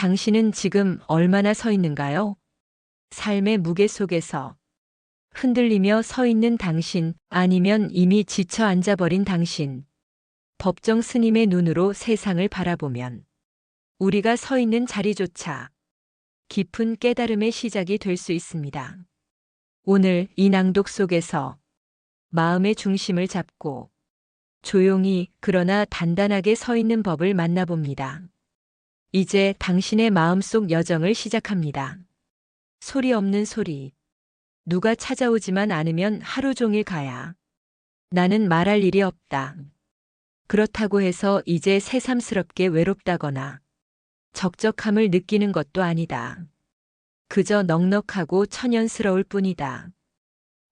당신은 지금 얼마나 서 있는가요? 삶의 무게 속에서 흔들리며 서 있는 당신, 아니면 이미 지쳐 앉아버린 당신. 법정 스님의 눈으로 세상을 바라보면 우리가 서 있는 자리조차 깊은 깨달음의 시작이 될 수 있습니다. 오늘 이 낭독 속에서 마음의 중심을 잡고 조용히 그러나 단단하게 서 있는 법을 만나봅니다. 이제 당신의 마음속 여정을 시작합니다. 소리 없는 소리. 누가 찾아오지만 않으면 하루 종일 가야. 나는 말할 일이 없다. 그렇다고 해서 이제 새삼스럽게 외롭다거나 적적함을 느끼는 것도 아니다. 그저 넉넉하고 천연스러울 뿐이다.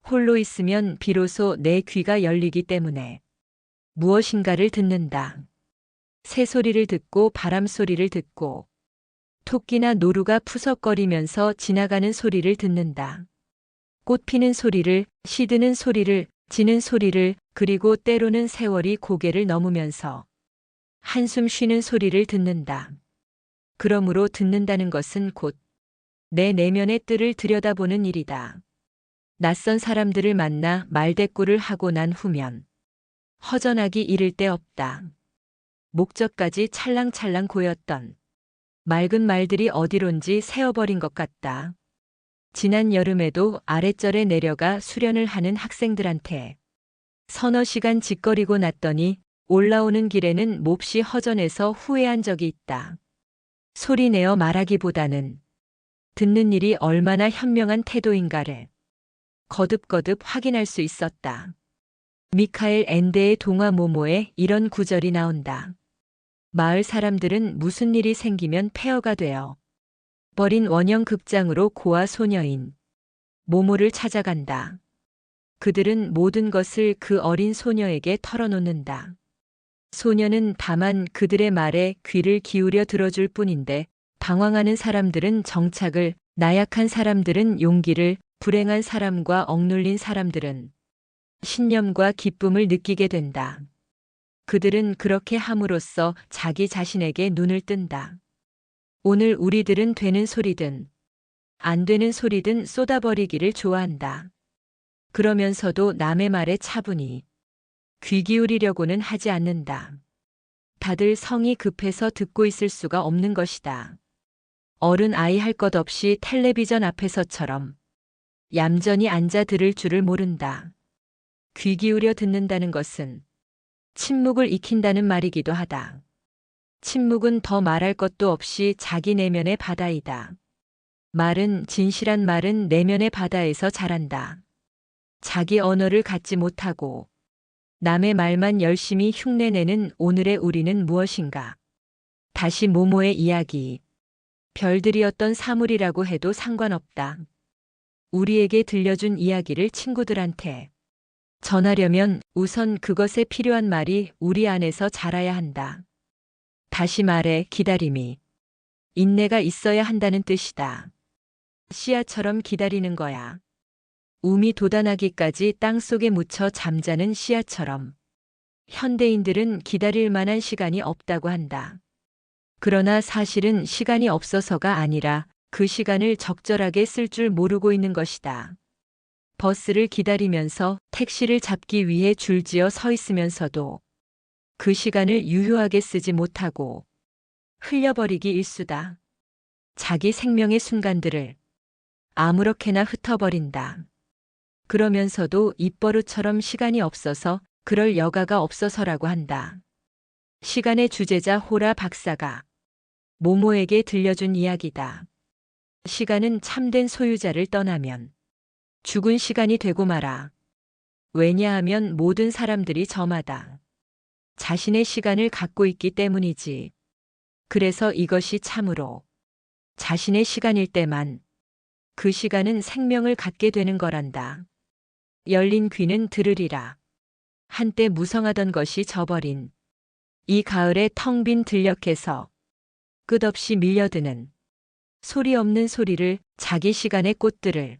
홀로 있으면 비로소 내 귀가 열리기 때문에 무엇인가를 듣는다. 새소리를 듣고 바람 소리를 듣고 토끼나 노루가 푸석거리면서 지나가는 소리를 듣는다. 꽃 피는 소리를, 시드는 소리를, 지는 소리를, 그리고 때로는 세월이 고개를 넘으면서 한숨 쉬는 소리를 듣는다. 그러므로 듣는다는 것은 곧 내 내면의 뜰을 들여다보는 일이다. 낯선 사람들을 만나 말대꾸를 하고 난 후면 허전하기 이를 데 없다. 목젖까지 찰랑찰랑 고였던 맑은 말들이 어디론지 새어버린 것 같다. 지난 여름에도 아랫절에 내려가 수련을 하는 학생들한테 서너 시간 짓거리고 났더니 올라오는 길에는 몹시 허전해서 후회한 적이 있다. 소리내어 말하기보다는 듣는 일이 얼마나 현명한 태도인가를 거듭거듭 확인할 수 있었다. 미카엘 엔데의 동화 모모에 이런 구절이 나온다. 마을 사람들은 무슨 일이 생기면 폐허가 되어 버린 원형 극장으로 고아 소녀인 모모를 찾아간다. 그들은 모든 것을 그 어린 소녀에게 털어놓는다. 소녀는 다만 그들의 말에 귀를 기울여 들어줄 뿐인데 방황하는 사람들은 정착을, 나약한 사람들은 용기를, 불행한 사람과 억눌린 사람들은 신념과 기쁨을 느끼게 된다. 그들은 그렇게 함으로써 자기 자신에게 눈을 뜬다. 오늘 우리들은 되는 소리든 안 되는 소리든 쏟아버리기를 좋아한다. 그러면서도 남의 말에 차분히 귀 기울이려고는 하지 않는다. 다들 성이 급해서 듣고 있을 수가 없는 것이다. 어른 아이 할 것 없이 텔레비전 앞에서처럼 얌전히 앉아 들을 줄을 모른다. 귀 기울여 듣는다는 것은 침묵을 익힌다는 말이기도 하다. 침묵은 더 말할 것도 없이 자기 내면의 바다이다. 말은, 진실한 말은 내면의 바다에서 자란다. 자기 언어를 갖지 못하고 남의 말만 열심히 흉내내는 오늘의 우리는 무엇인가? 다시 모모의 이야기. 별들이었던 사물이라고 해도 상관없다. 우리에게 들려준 이야기를 친구들한테 전하려면 우선 그것에 필요한 말이 우리 안에서 자라야 한다. 다시 말해 기다림이 인내가 있어야 한다는 뜻이다. 씨앗처럼 기다리는 거야. 움이 돋아나기까지 땅속에 묻혀 잠자는 씨앗처럼. 현대인들은 기다릴 만한 시간이 없다고 한다. 그러나 사실은 시간이 없어서가 아니라 그 시간을 적절하게 쓸 줄 모르고 있는 것이다. 버스를 기다리면서 택시를 잡기 위해 줄지어 서 있으면서도 그 시간을 유효하게 쓰지 못하고 흘려버리기 일수다. 자기 생명의 순간들을 아무렇게나 흩어버린다. 그러면서도 입버릇처럼 시간이 없어서 그럴 여가가 없어서라고 한다. 시간의 주제자 호라 박사가 모모에게 들려준 이야기다. 시간은 참된 소유자를 떠나면 죽은 시간이 되고 말아. 왜냐하면 모든 사람들이 저마다 자신의 시간을 갖고 있기 때문이지. 그래서 이것이 참으로 자신의 시간일 때만 그 시간은 생명을 갖게 되는 거란다. 열린 귀는 들으리라. 한때 무성하던 것이 져버린 이 가을의 텅 빈 들녘에서 끝없이 밀려드는 소리 없는 소리를, 자기 시간의 꽃들을.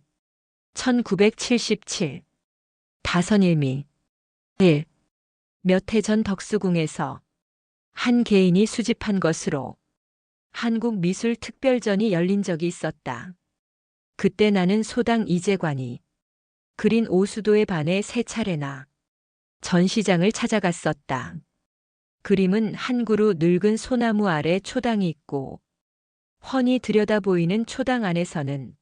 1977 다선일미 1. 몇 해 전 덕수궁에서 한 개인이 수집한 것으로 한국미술특별전이 열린 적이 있었다. 그때 나는 소당 이재관이 그린 오수도에 반해 3차례나 전시장을 찾아갔었다. 그림은 한 그루 늙은 소나무 아래 초당이 있고 훤히 들여다 보이는 초당 안에서는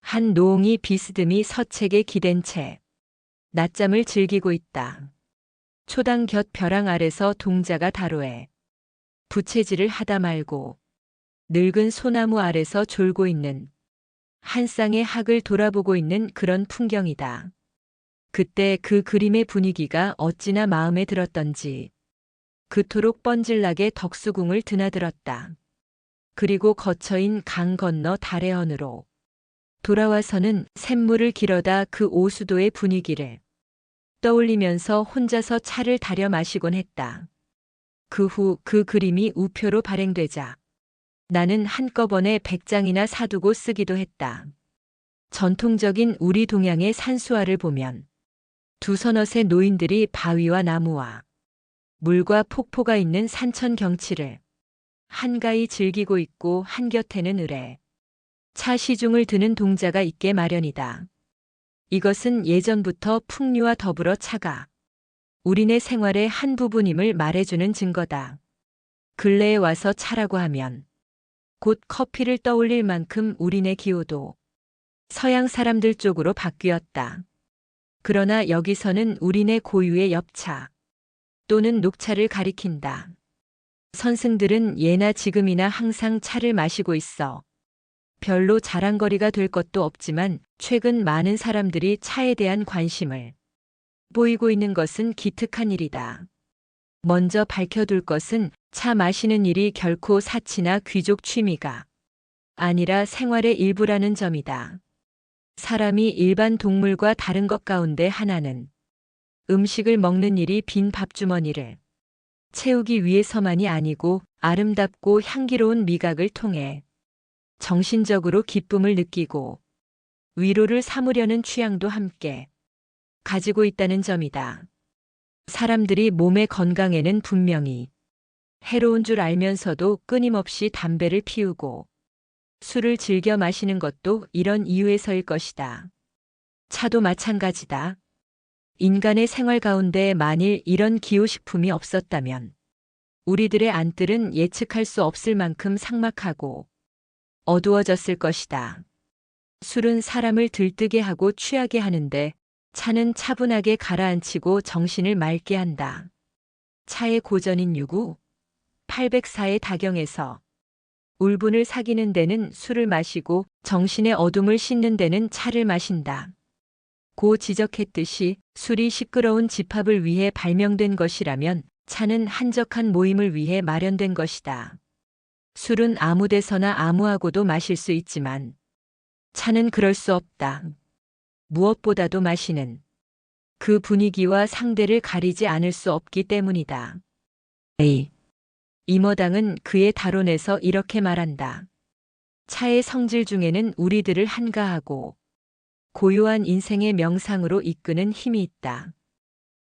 한 노옹이 비스듬히 서책에 기댄 채 낮잠을 즐기고 있다. 초당 곁 벼랑 아래서 동자가 다로에 부채질을 하다 말고 늙은 소나무 아래서 졸고 있는 한 쌍의 학을 돌아보고 있는 그런 풍경이다. 그때 그 그림의 분위기가 어찌나 마음에 들었던지 그토록 뻔질나게 덕수궁을 드나들었다. 그리고 거처인 강 건너 달해언으로 돌아와서는 샘물을 길어다 그 오수도의 분위기를 떠올리면서 혼자서 차를 다려 마시곤 했다. 그 후 그 그림이 우표로 발행되자 나는 한꺼번에 100장이나 사두고 쓰기도 했다. 전통적인 우리 동양의 산수화를 보면 두 서너세 노인들이 바위와 나무와 물과 폭포가 있는 산천 경치를 한가히 즐기고 있고 한곁에는 을에 차 시중을 드는 동자가 있게 마련이다. 이것은 예전부터 풍류와 더불어 차가 우리네 생활의 한 부분임을 말해주는 증거다. 근래에 와서 차라고 하면 곧 커피를 떠올릴 만큼 우리네 기호도 서양 사람들 쪽으로 바뀌었다. 그러나 여기서는 우리네 고유의 엽차 또는 녹차를 가리킨다. 선승들은 예나 지금이나 항상 차를 마시고 있어 별로 자랑거리가 될 것도 없지만 최근 많은 사람들이 차에 대한 관심을 보이고 있는 것은 기특한 일이다. 먼저 밝혀둘 것은 차 마시는 일이 결코 사치나 귀족 취미가 아니라 생활의 일부라는 점이다. 사람이 일반 동물과 다른 것 가운데 하나는 음식을 먹는 일이 빈 밥주머니를 채우기 위해서만이 아니고 아름답고 향기로운 미각을 통해 정신적으로 기쁨을 느끼고 위로를 삼으려는 취향도 함께 가지고 있다는 점이다. 사람들이 몸의 건강에는 분명히 해로운 줄 알면서도 끊임없이 담배를 피우고 술을 즐겨 마시는 것도 이런 이유에서일 것이다. 차도 마찬가지다. 인간의 생활 가운데 만일 이런 기호식품이 없었다면 우리들의 안뜰은 예측할 수 없을 만큼 삭막하고 어두워졌을 것이다. 술은 사람을 들뜨게 하고 취하게 하는데 차는 차분하게 가라앉히고 정신을 맑게 한다. 차의 고전인 유구 804의 다경에서 울분을 사귀는 데는 술을 마시고 정신의 어둠을 씻는 데는 차를 마신다. 고 지적했듯이 술이 시끄러운 집합을 위해 발명된 것이라면 차는 한적한 모임을 위해 마련된 것이다. 술은 아무 데서나 아무하고도 마실 수 있지만 차는 그럴 수 없다. 무엇보다도 마시는 그 분위기와 상대를 가리지 않을 수 없기 때문이다. A. 임어당은 그의 다론에서 이렇게 말한다. 차의 성질 중에는 우리들을 한가하고 고요한 인생의 명상으로 이끄는 힘이 있다.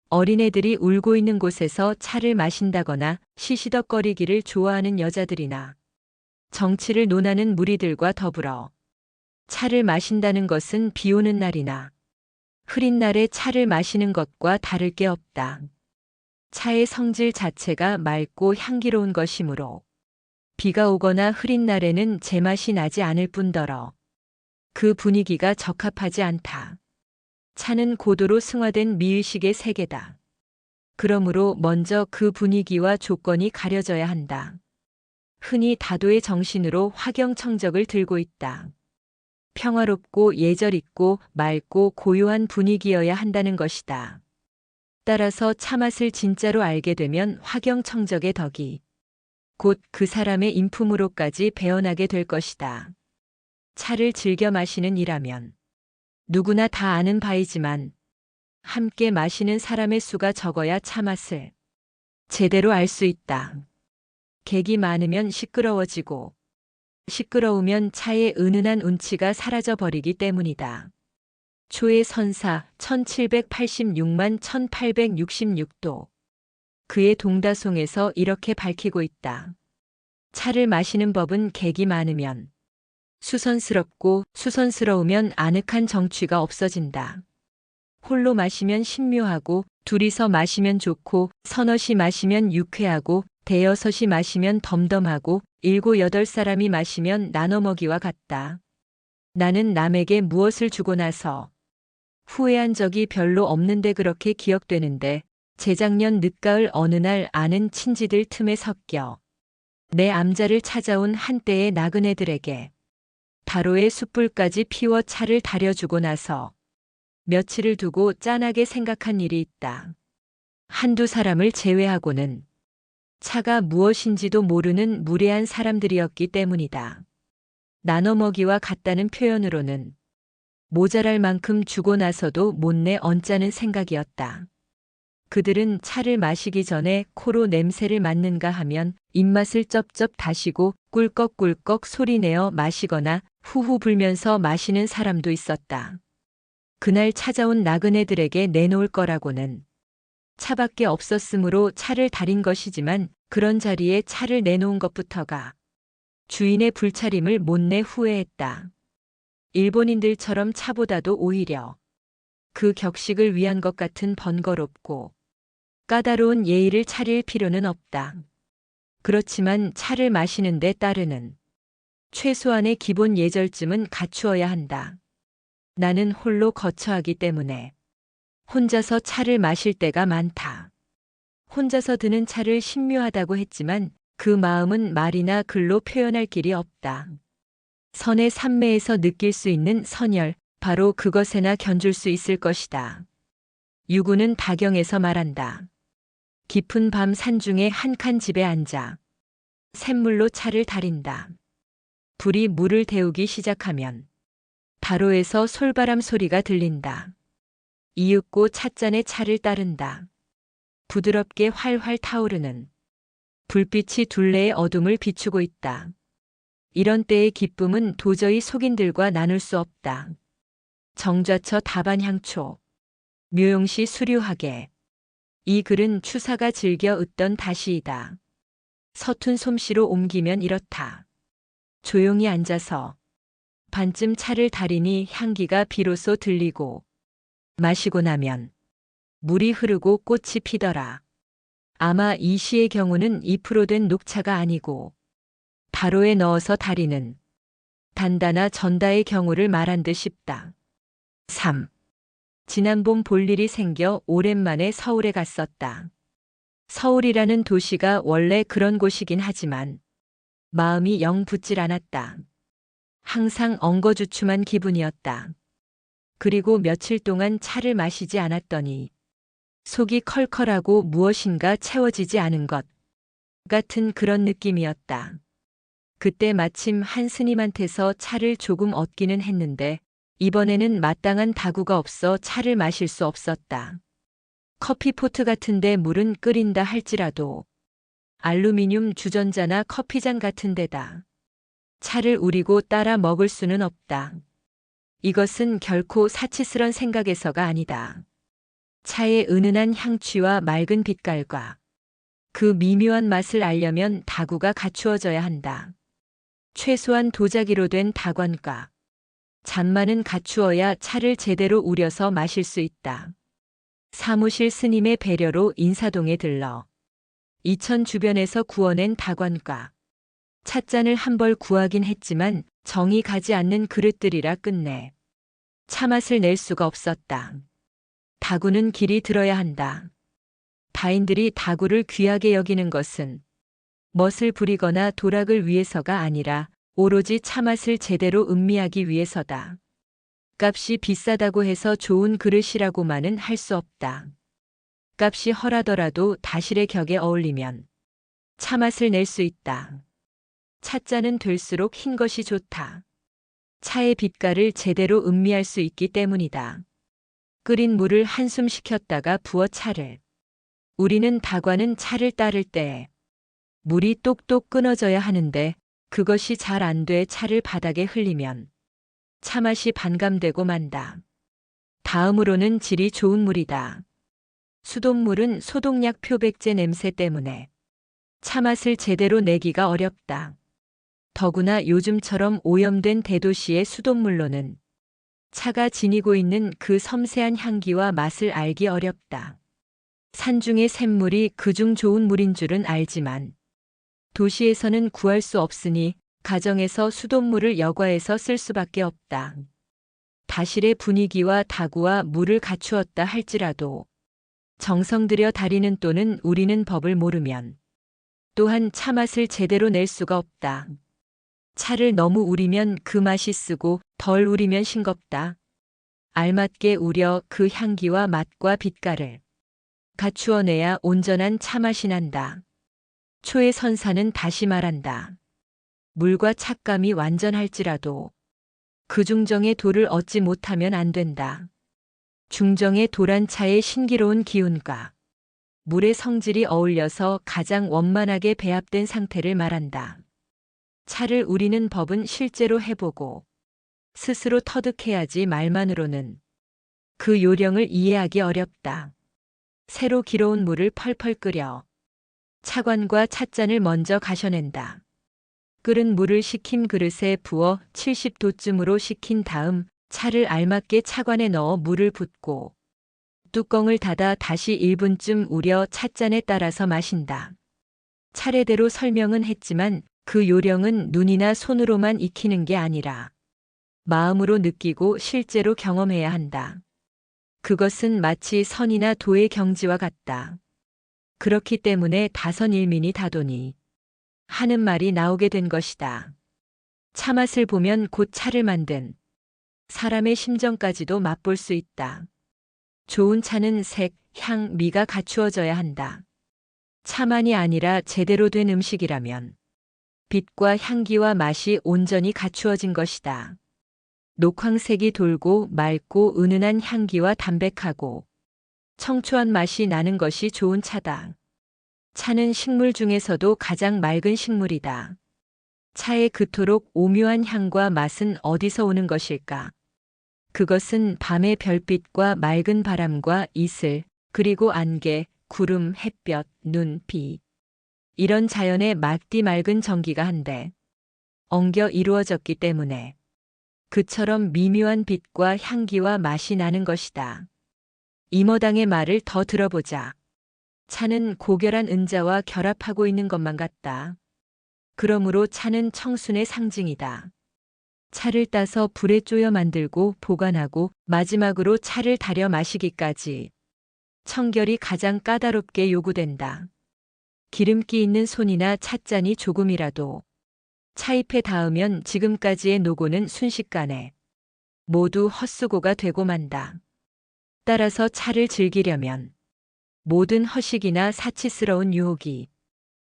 어린애들이 울고 있는 곳에서 차를 마신다거나 시시덕거리기를 좋아하는 여자들이나 정치를 논하는 무리들과 더불어 차를 마신다는 것은 비 오는 날이나 흐린 날에 차를 마시는 것과 다를 게 없다. 차의 성질 자체가 맑고 향기로운 것이므로 비가 오거나 흐린 날에는 제맛이 나지 않을 뿐더러 그 분위기가 적합하지 않다. 차는 고도로 승화된 미의식의 세계다. 그러므로 먼저 그 분위기와 조건이 가려져야 한다. 흔히 다도의 정신으로 화경청적을 들고 있다. 평화롭고 예절 있고 맑고 고요한 분위기여야 한다는 것이다. 따라서 차맛을 진짜로 알게 되면 화경청적의 덕이 곧 그 사람의 인품으로까지 배어나게 될 것이다. 차를 즐겨 마시는 이라면 누구나 다 아는 바이지만 함께 마시는 사람의 수가 적어야 차맛을 제대로 알 수 있다. 객이 많으면 시끄러워지고 시끄러우면 차의 은은한 운치가 사라져 버리기 때문이다. 초의 선사 1786만 1866도 그의 동다송에서 이렇게 밝히고 있다. 차를 마시는 법은 객이 많으면 수선스럽고 수선스러우면 아늑한 정취가 없어진다. 홀로 마시면 신묘하고 둘이서 마시면 좋고 서너시 마시면 유쾌하고 대여섯이 마시면 덤덤하고 일곱 여덟 사람이 마시면 나눠 먹이와 같다. 나는 남에게 무엇을 주고 나서 후회한 적이 별로 없는데 그렇게 기억되는데 재작년 늦가을 어느 날 아는 친지들 틈에 섞여 내 암자를 찾아온 한때의 나그네들에게 다로에 숯불까지 피워 차를 다려주고 나서 며칠을 두고 짠하게 생각한 일이 있다. 한두 사람을 제외하고는 차가 무엇인지도 모르는 무례한 사람들이었기 때문이다. 나눠 먹이와 같다는 표현으로는 모자랄 만큼 주고 나서도 못내 얹자는 생각이었다. 그들은 차를 마시기 전에 코로 냄새를 맡는가 하면 입맛을 쩝쩝 다시고 꿀꺽꿀꺽 소리내어 마시거나 후후 불면서 마시는 사람도 있었다. 그날 찾아온 나그네들에게 내놓을 거라고는 차밖에 없었으므로 차를 다린 것이지만 그런 자리에 차를 내놓은 것부터가 주인의 불차림을 못내 후회했다. 일본인들처럼 차보다도 오히려 그 격식을 위한 것 같은 번거롭고 까다로운 예의를 차릴 필요는 없다. 그렇지만 차를 마시는 데 따르는 최소한의 기본 예절쯤은 갖추어야 한다. 나는 홀로 거처하기 때문에 혼자서 차를 마실 때가 많다. 혼자서 드는 차를 신묘하다고 했지만 그 마음은 말이나 글로 표현할 길이 없다. 선의 산매에서 느낄 수 있는 선열, 바로 그것에나 견줄 수 있을 것이다. 유구는 다경에서 말한다. 깊은 밤 산중에 한 칸 집에 앉아 샘물로 차를 다린다. 불이 물을 데우기 시작하면 다로에서 솔바람 소리가 들린다. 이윽고 찻잔에 차를 따른다. 부드럽게 활활 타오르는 불빛이 둘레의 어둠을 비추고 있다. 이런 때의 기쁨은 도저히 속인들과 나눌 수 없다. 정좌처 다반향초, 묘용시 수류하게. 이 글은 추사가 즐겨 얻던 다시이다. 서툰 솜씨로 옮기면 이렇다. 조용히 앉아서 반쯤 차를 다리니 향기가 비로소 들리고 마시고 나면 물이 흐르고 꽃이 피더라. 아마 이 시의 경우는 2% 된 녹차가 아니고 다로에 넣어서 다리는 단다나 전다의 경우를 말한 듯 싶다. 3. 지난 봄 볼 일이 생겨 오랜만에 서울에 갔었다. 서울이라는 도시가 원래 그런 곳이긴 하지만 마음이 영 붙질 않았다. 항상 엉거주춤한 기분이었다. 그리고 며칠 동안 차를 마시지 않았더니 속이 컬컬하고 무엇인가 채워지지 않은 것 같은 그런 느낌이었다. 그때 마침 한 스님한테서 차를 조금 얻기는 했는데 이번에는 마땅한 다구가 없어 차를 마실 수 없었다. 커피포트 같은데 물은 끓인다 할지라도 알루미늄 주전자나 커피잔 같은 데다 차를 우리고 따라 먹을 수는 없다. 이것은 결코 사치스런 생각에서가 아니다. 차의 은은한 향취와 맑은 빛깔과 그 미묘한 맛을 알려면 다구가 갖추어져야 한다. 최소한 도자기로 된 다관과 잔만은 갖추어야 차를 제대로 우려서 마실 수 있다. 사무실 스님의 배려로 인사동에 들러 이천 주변에서 구워낸 다관과 찻잔을 한 벌 구하긴 했지만 정이 가지 않는 그릇들이라 끝내 차맛을 낼 수가 없었다. 다구는 길이 들어야 한다. 다인들이 다구를 귀하게 여기는 것은 멋을 부리거나 도락을 위해서가 아니라 오로지 차맛을 제대로 음미하기 위해서다. 값이 비싸다고 해서 좋은 그릇이라고만은 할 수 없다. 값이 헐하더라도 다실의 격에 어울리면 차맛을 낼 수 있다. 찻잔은 될수록 흰 것이 좋다. 차의 빛깔을 제대로 음미할 수 있기 때문이다. 끓인 물을 한숨 식혔다가 부어 차를. 우리는 다관은 차를 따를 때 물이 똑똑 끊어져야 하는데 그것이 잘 안 돼 차를 바닥에 흘리면 차맛이 반감되고 만다. 다음으로는 질이 좋은 물이다. 수돗물은 소독약 표백제 냄새 때문에 차맛을 제대로 내기가 어렵다. 더구나 요즘처럼 오염된 대도시의 수돗물로는 차가 지니고 있는 그 섬세한 향기와 맛을 알기 어렵다. 산중의 샘물이 그중 좋은 물인 줄은 알지만 도시에서는 구할 수 없으니 가정에서 수돗물을 여과해서 쓸 수밖에 없다. 다실의 분위기와 다구와 물을 갖추었다 할지라도 정성 들여 다리는 또는 우리는 법을 모르면 또한 차맛을 제대로 낼 수가 없다. 차를 너무 우리면 그 맛이 쓰고 덜 우리면 싱겁다. 알맞게 우려 그 향기와 맛과 빛깔을 갖추어내야 온전한 차맛이 난다. 초의 선사는 다시 말한다. 물과 찻감이 완전할지라도 그 중정의 도를 얻지 못하면 안 된다. 중정의 도란 차의 신기로운 기운과 물의 성질이 어울려서 가장 원만하게 배합된 상태를 말한다. 차를 우리는 법은 실제로 해보고 스스로 터득해야지 말만으로는 그 요령을 이해하기 어렵다. 새로 길어온 물을 펄펄 끓여 차관과 찻잔을 먼저 가셔낸다. 끓은 물을 식힌 그릇에 부어 70도쯤으로 식힌 다음 차를 알맞게 차관에 넣어 물을 붓고 뚜껑을 닫아 다시 1분쯤 우려 찻잔에 따라서 마신다. 차례대로 설명은 했지만 그 요령은 눈이나 손으로만 익히는 게 아니라 마음으로 느끼고 실제로 경험해야 한다. 그것은 마치 선이나 도의 경지와 같다. 그렇기 때문에 다선일민이 다도니 하는 말이 나오게 된 것이다. 차맛을 보면 곧 차를 만든 사람의 심정까지도 맛볼 수 있다. 좋은 차는 색, 향, 미가 갖추어져야 한다. 차만이 아니라 제대로 된 음식이라면 빛과 향기와 맛이 온전히 갖추어진 것이다. 녹황색이 돌고 맑고 은은한 향기와 담백하고 청초한 맛이 나는 것이 좋은 차다. 차는 식물 중에서도 가장 맑은 식물이다. 차의 그토록 오묘한 향과 맛은 어디서 오는 것일까? 그것은 밤의 별빛과 맑은 바람과 이슬, 그리고 안개, 구름, 햇볕, 눈, 비. 이런 자연의 맑디 맑은 전기가 한데 엉겨 이루어졌기 때문에 그처럼 미묘한 빛과 향기와 맛이 나는 것이다. 임어당의 말을 더 들어보자. 차는 고결한 은자와 결합하고 있는 것만 같다. 그러므로 차는 청순의 상징이다. 차를 따서 불에 쪼여 만들고 보관하고 마지막으로 차를 달여 마시기까지 청결이 가장 까다롭게 요구된다. 기름기 있는 손이나 찻잔이 조금이라도 차잎에 닿으면 지금까지의 노고는 순식간에 모두 헛수고가 되고 만다. 따라서 차를 즐기려면 모든 허식이나 사치스러운 유혹이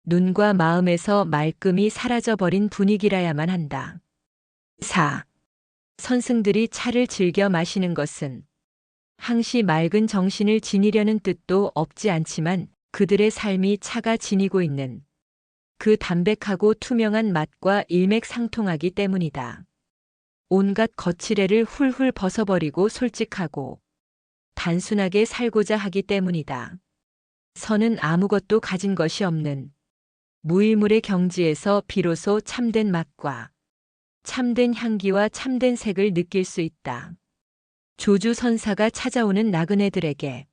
눈과 마음에서 말끔히 사라져버린 분위기라야만 한다. 4. 선승들이 차를 즐겨 마시는 것은 항시 맑은 정신을 지니려는 뜻도 없지 않지만 그들의 삶이 차가 지니고 있는 그 담백하고 투명한 맛과 일맥상통하기 때문이다. 온갖 거칠애를 훌훌 벗어버리고 솔직하고 단순하게 살고자 하기 때문이다. 선은 아무것도 가진 것이 없는 무일물의 경지에서 비로소 참된 맛과 참된 향기와 참된 색을 느낄 수 있다. 조주선사가 찾아오는 나그네들에게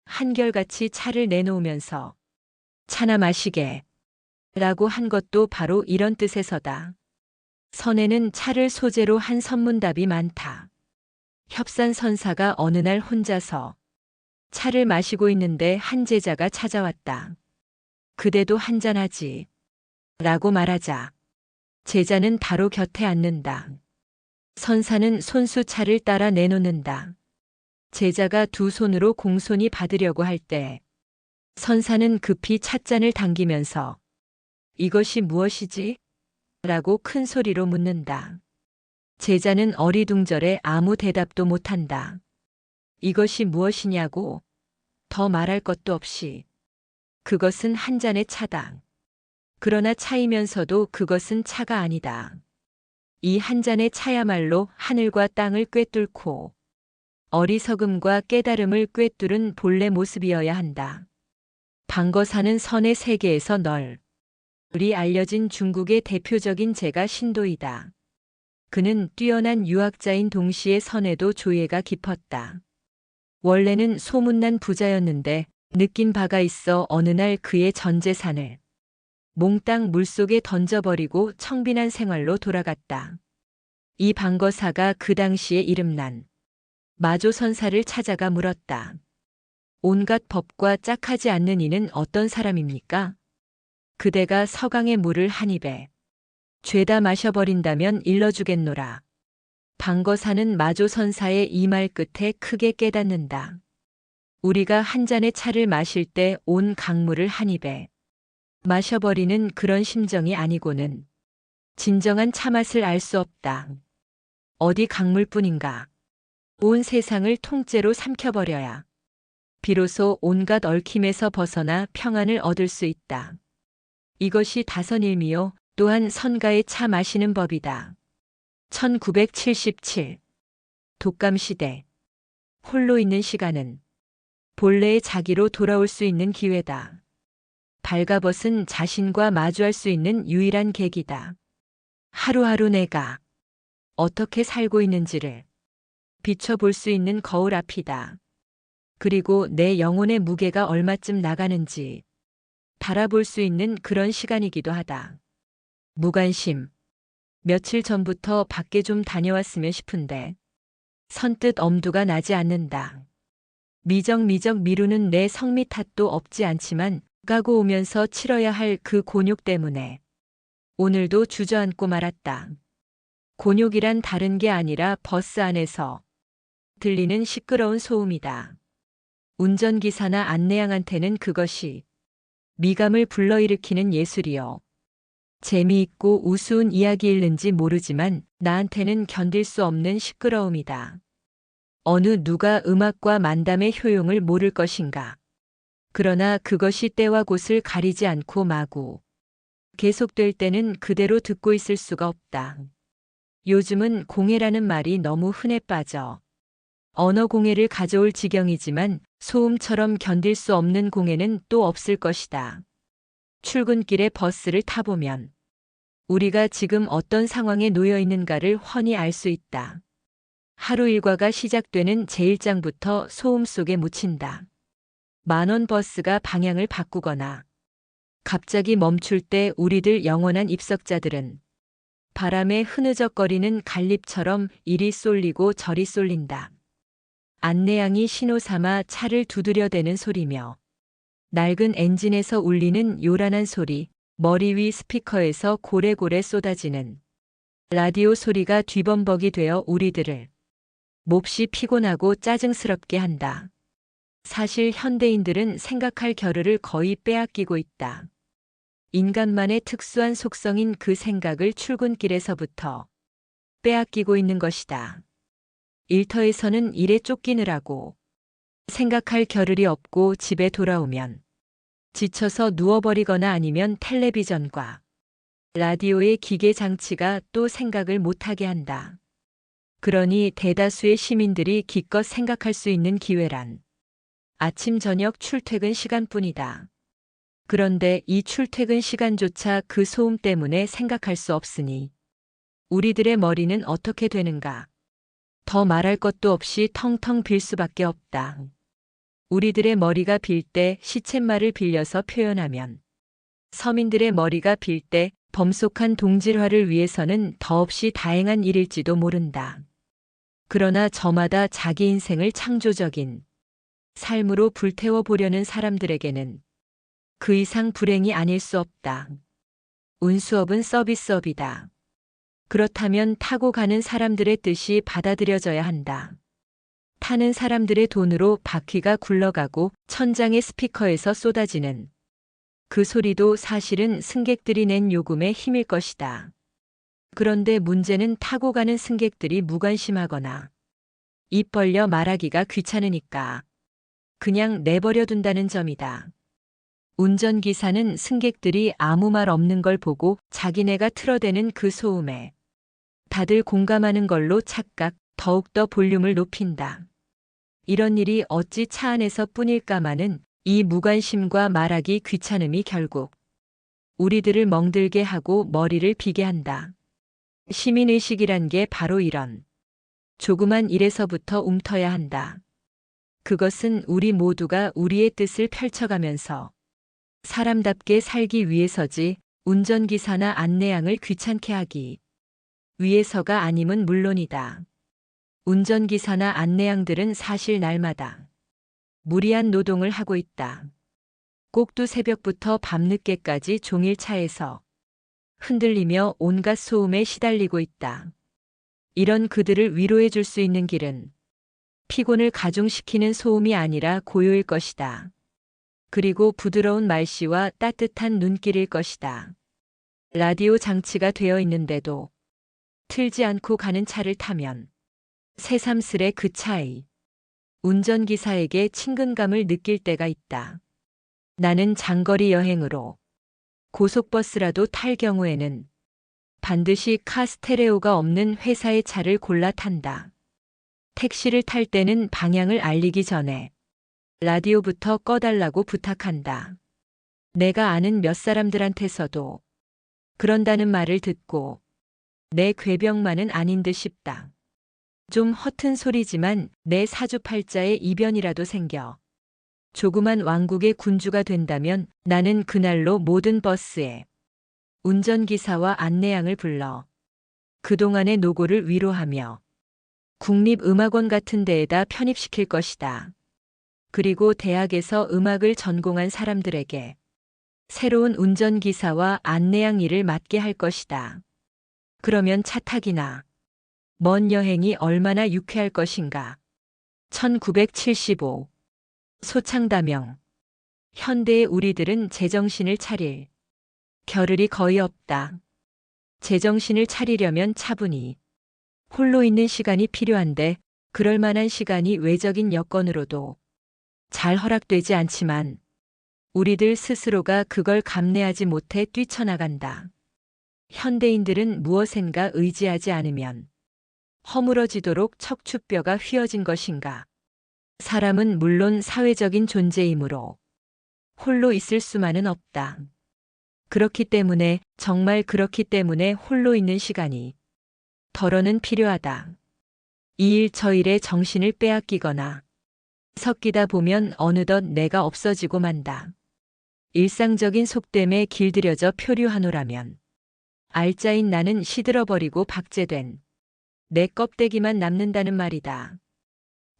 한결같이 차를 내놓으면서 차나 마시게 라고 한 것도 바로 이런 뜻에서다. 선에는 차를 소재로 한 선문답이 많다. 협산선사가 어느 날 혼자서 차를 마시고 있는데 한 제자가 찾아왔다. 그대도 한잔하지 라고 말하자 제자는 바로 곁에 앉는다. 선사는 손수 차를 따라 내놓는다. 제자가 두 손으로 공손히 받으려고 할 때 선사는 급히 찻잔을 당기면서 이것이 무엇이지? 라고 큰 소리로 묻는다. 제자는 어리둥절해 아무 대답도 못한다. 이것이 무엇이냐고 더 말할 것도 없이 그것은 한 잔의 차다. 그러나 차이면서도 그것은 차가 아니다. 이 한 잔의 차야말로 하늘과 땅을 꿰뚫고 어리석음과 깨달음을 꿰뚫은 본래 모습이어야 한다. 방거사는 선의 세계에서 널리 알려진 중국의 대표적인 제가 신도이다. 그는 뛰어난 유학자인 동시에 선에도 조예가 깊었다. 원래는 소문난 부자였는데 느낀 바가 있어 어느 날 그의 전 재산을 몽땅 물속에 던져버리고 청빈한 생활로 돌아갔다. 이 방거사가 그 당시에 이름난 마조선사를 찾아가 물었다. 온갖 법과 짝하지 않는 이는 어떤 사람입니까? 그대가 서강의 물을 한 입에 죄다 마셔버린다면 일러주겠노라. 방거사는 마조선사의 이 말 끝에 크게 깨닫는다. 우리가 한 잔의 차를 마실 때 온 강물을 한 입에 마셔버리는 그런 심정이 아니고는 진정한 차맛을 알 수 없다. 어디 강물뿐인가. 온 세상을 통째로 삼켜버려야 비로소 온갖 얽힘에서 벗어나 평안을 얻을 수 있다. 이것이 다선일미요 또한 선가의 차 마시는 법이다. 1977 독감시대. 홀로 있는 시간은 본래의 자기로 돌아올 수 있는 기회다. 발가벗은 자신과 마주할 수 있는 유일한 계기다. 하루하루 내가 어떻게 살고 있는지를 비춰볼 수 있는 거울 앞이다. 그리고 내 영혼의 무게가 얼마쯤 나가는지 바라볼 수 있는 그런 시간이기도 하다. 무관심. 며칠 전부터 밖에 좀 다녀왔으면 싶은데 선뜻 엄두가 나지 않는다. 미적미적 미루는 내 성미 탓도 없지 않지만 가고 오면서 치러야 할 그 곤욕 때문에 오늘도 주저앉고 말았다. 곤욕이란 다른 게 아니라 버스 안에서 들리는 시끄러운 소음이다. 운전기사나 안내양한테는 그것이 미감을 불러일으키는 예술이요. 재미있고 우스운 이야기일는지 모르지만 나한테는 견딜 수 없는 시끄러움이다. 어느 누가 음악과 만담의 효용을 모를 것인가. 그러나 그것이 때와 곳을 가리지 않고 마구 계속될 때는 그대로 듣고 있을 수가 없다. 요즘은 공해라는 말이 너무 흔해 빠져 언어 공해를 가져올 지경이지만 소음처럼 견딜 수 없는 공해는 또 없을 것이다. 출근길에 버스를 타보면 우리가 지금 어떤 상황에 놓여 있는가를 훤히 알 수 있다. 하루 일과가 시작되는 제1장부터 소음 속에 묻힌다. 만원 버스가 방향을 바꾸거나 갑자기 멈출 때 우리들 영원한 입석자들은 바람에 흐느적거리는 갈립처럼 이리 쏠리고 저리 쏠린다. 안내양이 신호 삼아 차를 두드려대는 소리며 낡은 엔진에서 울리는 요란한 소리, 머리 위 스피커에서 고래고래 쏟아지는 라디오 소리가 뒤범벅이 되어 우리들을 몹시 피곤하고 짜증스럽게 한다. 사실 현대인들은 생각할 겨를을 거의 빼앗기고 있다. 인간만의 특수한 속성인 그 생각을 출근길에서부터 빼앗기고 있는 것이다. 일터에서는 일에 쫓기느라고 생각할 겨를이 없고 집에 돌아오면 지쳐서 누워버리거나 아니면 텔레비전과 라디오의 기계 장치가 또 생각을 못하게 한다. 그러니 대다수의 시민들이 기껏 생각할 수 있는 기회란 아침 저녁 출퇴근 시간뿐이다. 그런데 이 출퇴근 시간조차 그 소음 때문에 생각할 수 없으니 우리들의 머리는 어떻게 되는가? 더 말할 것도 없이 텅텅 빌 수밖에 없다. 우리들의 머리가 빌 때 시쳇말을 빌려서 표현하면 서민들의 머리가 빌 때 범속한 동질화를 위해서는 더없이 다행한 일일지도 모른다. 그러나 저마다 자기 인생을 창조적인 삶으로 불태워 보려는 사람들에게는 그 이상 불행이 아닐 수 없다. 운수업은 서비스업이다. 그렇다면 타고 가는 사람들의 뜻이 받아들여져야 한다. 타는 사람들의 돈으로 바퀴가 굴러가고 천장의 스피커에서 쏟아지는 그 소리도 사실은 승객들이 낸 요금의 힘일 것이다. 그런데 문제는 타고 가는 승객들이 무관심하거나 입 벌려 말하기가 귀찮으니까 그냥 내버려 둔다는 점이다. 운전기사는 승객들이 아무 말 없는 걸 보고 자기네가 틀어대는 그 소음에 다들 공감하는 걸로 착각, 더욱더 볼륨을 높인다. 이런 일이 어찌 차 안에서 뿐일까마는 이 무관심과 말하기 귀찮음이 결국 우리들을 멍들게 하고 머리를 비게 한다. 시민의식이란 게 바로 이런 조그만 일에서부터 움터야 한다. 그것은 우리 모두가 우리의 뜻을 펼쳐가면서 사람답게 살기 위해서지 운전기사나 안내양을 귀찮게 하기 위해서가 아님은 물론이다. 운전기사나 안내양들은 사실 날마다 무리한 노동을 하고 있다. 꼭두 새벽부터 밤늦게까지 종일 차에서 흔들리며 온갖 소음에 시달리고 있다. 이런 그들을 위로해 줄 수 있는 길은 피곤을 가중시키는 소음이 아니라 고요일 것이다. 그리고 부드러운 말씨와 따뜻한 눈길일 것이다. 라디오 장치가 되어 있는데도 틀지 않고 가는 차를 타면 새삼스레 그 차의 운전기사에게 친근감을 느낄 때가 있다. 나는 장거리 여행으로 고속버스라도 탈 경우에는 반드시 카 스테레오가 없는 회사의 차를 골라 탄다. 택시를 탈 때는 방향을 알리기 전에 라디오부터 꺼달라고 부탁한다. 내가 아는 몇 사람들한테서도 그런다는 말을 듣고 내 궤병만은 아닌 듯 싶다. 좀 허튼 소리지만 내 사주팔자에 이변이라도 생겨 조그만 왕국의 군주가 된다면 나는 그날로 모든 버스에 운전기사와 안내양을 불러 그동안의 노고를 위로하며 국립음악원 같은 데에다 편입시킬 것이다. 그리고 대학에서 음악을 전공한 사람들에게 새로운 운전기사와 안내양 일을 맡게 할 것이다. 그러면 차 타기나 먼 여행이 얼마나 유쾌할 것인가. 1975 소창다명 현대의 우리들은 제정신을 차릴 겨를이 거의 없다. 제정신을 차리려면 차분히 홀로 있는 시간이 필요한데 그럴 만한 시간이 외적인 여건으로도 잘 허락되지 않지만 우리들 스스로가 그걸 감내하지 못해 뛰쳐나간다. 현대인들은 무엇인가 의지하지 않으면 허물어지도록 척추뼈가 휘어진 것인가. 사람은 물론 사회적인 존재이므로 홀로 있을 수만은 없다. 그렇기 때문에 정말 그렇기 때문에 홀로 있는 시간이 덜어는 필요하다. 이 일 저 일에 정신을 빼앗기거나 섞이다 보면 어느덧 내가 없어지고 만다. 일상적인 속됨에 길들여져 표류하노라면 알짜인 나는 시들어버리고 박제된 내 껍데기만 남는다는 말이다.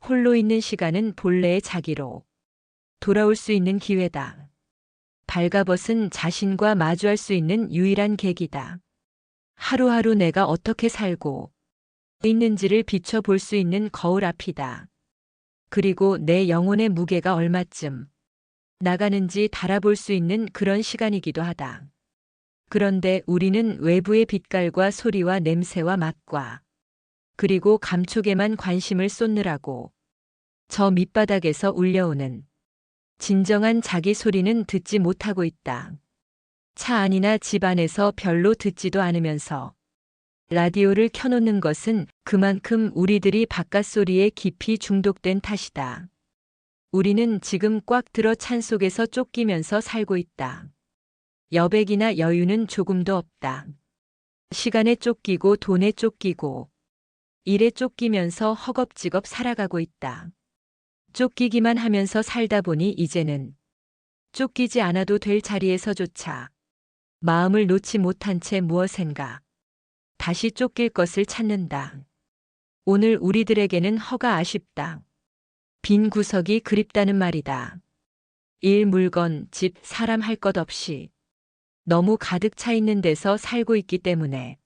홀로 있는 시간은 본래의 자기로 돌아올 수 있는 기회다. 발가벗은 자신과 마주할 수 있는 유일한 계기다. 하루하루 내가 어떻게 살고 있는지를 비춰볼 수 있는 거울 앞이다. 그리고 내 영혼의 무게가 얼마쯤 나가는지 달아볼 수 있는 그런 시간이기도 하다. 그런데 우리는 외부의 빛깔과 소리와 냄새와 맛과 그리고 감촉에만 관심을 쏟느라고 저 밑바닥에서 울려오는 진정한 자기 소리는 듣지 못하고 있다. 차 안이나 집 안에서 별로 듣지도 않으면서 라디오를 켜놓는 것은 그만큼 우리들이 바깥 소리에 깊이 중독된 탓이다. 우리는 지금 꽉 들어 찬 속에서 쫓기면서 살고 있다. 여백이나 여유는 조금도 없다. 시간에 쫓기고 돈에 쫓기고 일에 쫓기면서 허겁지겁 살아가고 있다. 쫓기기만 하면서 살다 보니 이제는 쫓기지 않아도 될 자리에서조차 마음을 놓지 못한 채 무엇인가 다시 쫓길 것을 찾는다. 오늘 우리들에게는 허가 아쉽다. 빈 구석이 그립다는 말이다. 일, 물건, 집, 사람 할 것 없이 너무 가득 차 있는 데서 살고 있기 때문에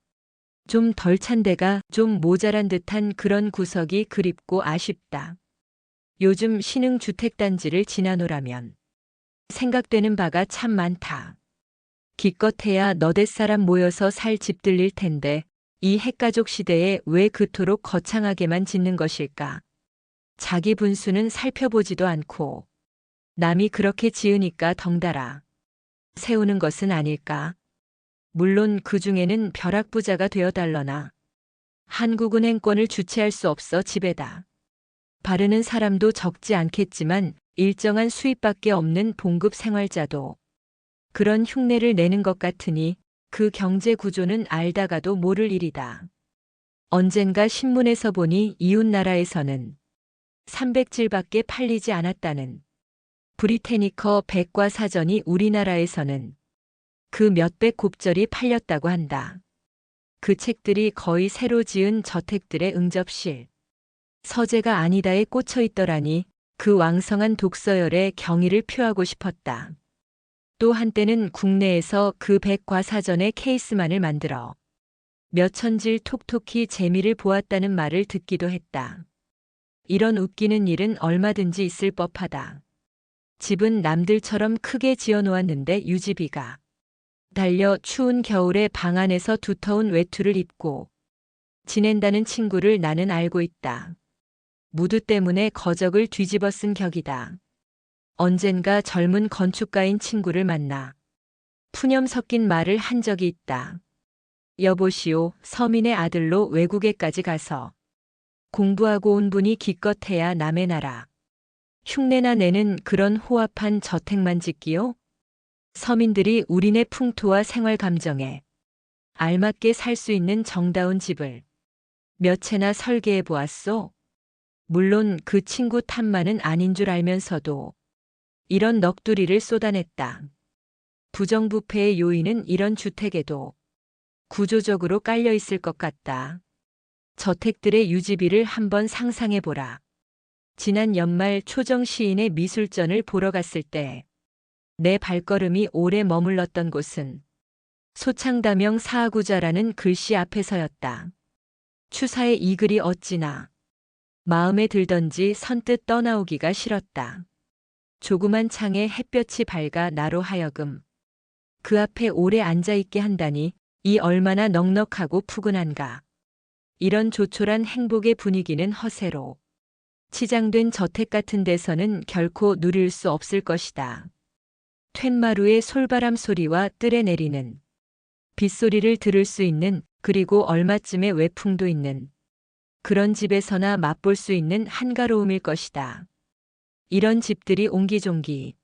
좀 덜 찬 데가 좀 모자란 듯한 그런 구석이 그립고 아쉽다. 요즘 신흥주택단지를 지나노라면 생각되는 바가 참 많다. 기껏해야 너댓 사람 모여서 살 집들릴 텐데 이 핵가족 시대에 왜 그토록 거창하게만 짓는 것일까? 자기 분수는 살펴보지도 않고 남이 그렇게 지으니까 덩달아 세우는 것은 아닐까? 물론 그 중에는 벼락부자가 되어달러나 한국은행권을 주체할 수 없어 집에다 바르는 사람도 적지 않겠지만 일정한 수입밖에 없는 봉급 생활자도 그런 흉내를 내는 것 같으니 그 경제 구조는 알다가도 모를 일이다. 언젠가 신문에서 보니 이웃 나라에서는 300질밖에 팔리지 않았다는 브리테니커 백과사전이 우리나라에서는 그 몇백 곱절이 팔렸다고 한다. 그 책들이 거의 새로 지은 저택들의 응접실, 서재가 아니다에 꽂혀 있더라니 그 왕성한 독서열에 경의를 표하고 싶었다. 또 한때는 국내에서 그 백과사전의 케이스만을 만들어 몇천 질 톡톡히 재미를 보았다는 말을 듣기도 했다. 이런 웃기는 일은 얼마든지 있을 법하다. 집은 남들처럼 크게 지어놓았는데 유지비가 달려 추운 겨울에 방 안에서 두터운 외투를 입고 지낸다는 친구를 나는 알고 있다. 무드 때문에 거적을 뒤집어 쓴 격이다. 언젠가 젊은 건축가인 친구를 만나 푸념 섞인 말을 한 적이 있다. 여보시오, 서민의 아들로 외국에까지 가서 공부하고 온 분이 기껏해야 남의 나라 흉내나 내는 그런 호압한 저택만 짓기요? 서민들이 우리네 풍토와 생활 감정에 알맞게 살 수 있는 정다운 집을 몇 채나 설계해 보았소? 물론 그 친구 탓만은 아닌 줄 알면서도 이런 넋두리를 쏟아냈다. 부정부패의 요인은 이런 주택에도 구조적으로 깔려 있을 것 같다. 저택들의 유지비를 한번 상상해 보라. 지난 연말 초정 시인의 미술전을 보러 갔을 때 내 발걸음이 오래 머물렀던 곳은 소창다명 사하구자라는 글씨 앞에서였다. 추사의 이 글이 어찌나 마음에 들던지 선뜻 떠나오기가 싫었다. 조그만 창에 햇볕이 밝아 나로 하여금 그 앞에 오래 앉아있게 한다니 이 얼마나 넉넉하고 푸근한가. 이런 조촐한 행복의 분위기는 허세로 치장된 저택 같은 데서는 결코 누릴 수 없을 것이다. 툇마루의 솔바람 소리와 뜰에 내리는 빗소리를 들을 수 있는 그리고 얼마쯤의 외풍도 있는 그런 집에서나 맛볼 수 있는 한가로움일 것이다. 이런 집들이 옹기종기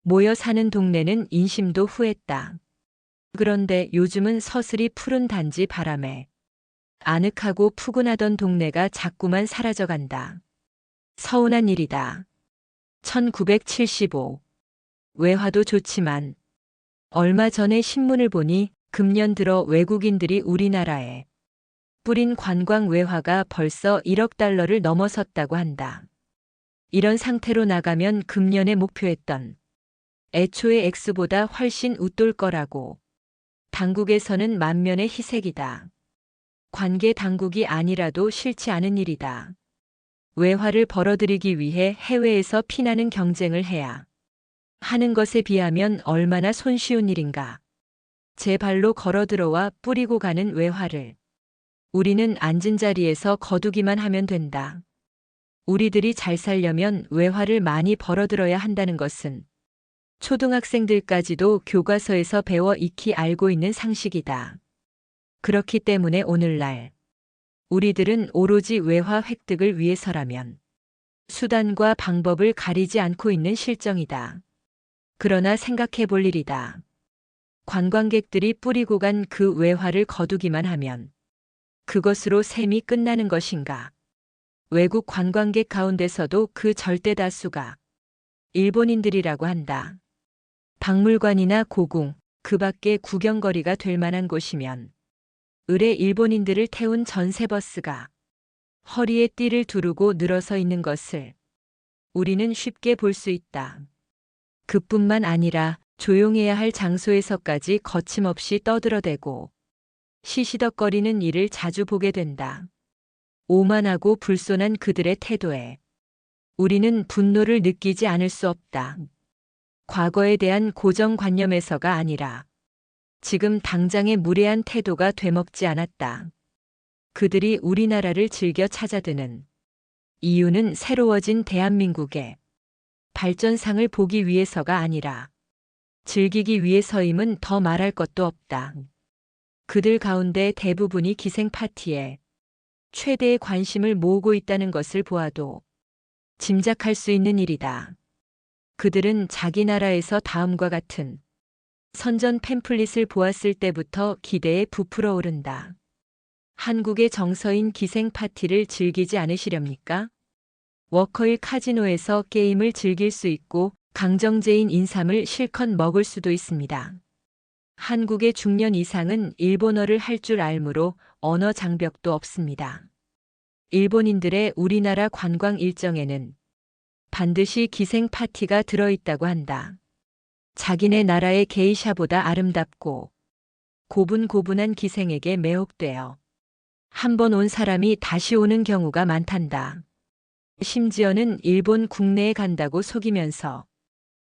모여 사는 동네는 인심도 후했다. 그런데 요즘은 서슬이 푸른 단지 바람에 아늑하고 푸근하던 동네가 자꾸만 사라져간다. 서운한 일이다. 1975. 외화도 좋지만 얼마 전에 신문을 보니 금년 들어 외국인들이 우리나라에 뿌린 관광 외화가 벌써 1억 달러를 넘어섰다고 한다. 이런 상태로 나가면 금년에 목표했던 애초의 액수보다 훨씬 웃돌 거라고 당국에서는 만면의 희색이다. 관계 당국이 아니라도 싫지 않은 일이다. 외화를 벌어들이기 위해 해외에서 피나는 경쟁을 해야 하는 것에 비하면 얼마나 손쉬운 일인가. 제 발로 걸어 들어와 뿌리고 가는 외화를 우리는 앉은 자리에서 거두기만 하면 된다. 우리들이 잘 살려면 외화를 많이 벌어들어야 한다는 것은 초등학생들까지도 교과서에서 배워 익히 알고 있는 상식이다. 그렇기 때문에 오늘날 우리들은 오로지 외화 획득을 위해서라면 수단과 방법을 가리지 않고 있는 실정이다. 그러나 생각해 볼 일이다. 관광객들이 뿌리고 간 그 외화를 거두기만 하면 그것으로 셈이 끝나는 것인가? 외국 관광객 가운데서도 그 절대 다수가 일본인들이라고 한다. 박물관이나 고궁, 그 밖에 구경거리가 될 만한 곳이면 을에 일본인들을 태운 전세버스가 허리에 띠를 두르고 늘어서 있는 것을 우리는 쉽게 볼 수 있다. 그뿐만 아니라 조용해야 할 장소에서까지 거침없이 떠들어대고 시시덕거리는 일을 자주 보게 된다. 오만하고 불손한 그들의 태도에 우리는 분노를 느끼지 않을 수 없다. 과거에 대한 고정관념에서가 아니라 지금 당장의 무례한 태도가 되먹지 않았다. 그들이 우리나라를 즐겨 찾아드는 이유는 새로워진 대한민국의 발전상을 보기 위해서가 아니라 즐기기 위해서임은 더 말할 것도 없다. 그들 가운데 대부분이 기생 파티에 최대의 관심을 모으고 있다는 것을 보아도 짐작할 수 있는 일이다. 그들은 자기 나라에서 다음과 같은 선전 팸플릿을 보았을 때부터 기대에 부풀어 오른다. 한국의 정서인 기생 파티를 즐기지 않으시렵니까? 워커힐 카지노에서 게임을 즐길 수 있고 강정제인 인삼을 실컷 먹을 수도 있습니다. 한국의 중년 이상은 일본어를 할 줄 알므로 언어 장벽도 없습니다. 일본인들의 우리나라 관광 일정에는 반드시 기생 파티가 들어있다고 한다. 자기네 나라의 게이샤보다 아름답고 고분고분한 기생에게 매혹되어 한 번 온 사람이 다시 오는 경우가 많단다. 심지어는 일본 국내에 간다고 속이면서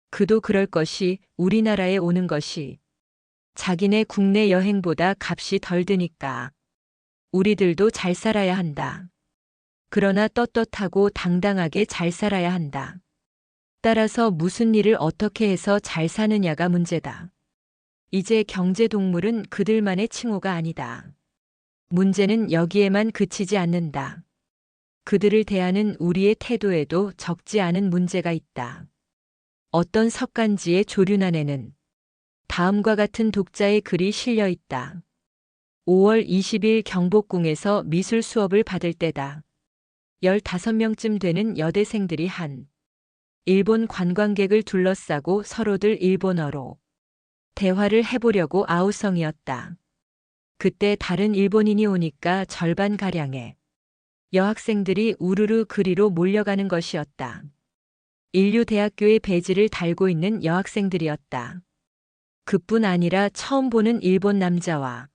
그도 그럴 것이 우리나라에 오는 것이 자기네 국내 여행보다 값이 덜 드니까 우리들도 잘 살아야 한다. 그러나 떳떳하고 당당하게 잘 살아야 한다. 따라서 무슨 일을 어떻게 해서 잘 사느냐가 문제다. 이제 경제동물은 그들만의 칭호가 아니다. 문제는 여기에만 그치지 않는다. 그들을 대하는 우리의 태도에도 적지 않은 문제가 있다. 어떤 석간지의 조륜안에는 다음과 같은 독자의 글이 실려 있다. 5월 20일 경복궁에서 미술 수업을 받을 때다. 15명쯤 되는 여대생들이 한 일본 관광객을 둘러싸고 서로들 일본어로 대화를 해보려고 아우성이었다. 그때 다른 일본인이 오니까 절반가량의 여학생들이 우르르 그리로 몰려가는 것이었다. 인류대학교의 배지를 달고 있는 여학생들이었다. 그뿐 아니라 처음 보는 일본 남자와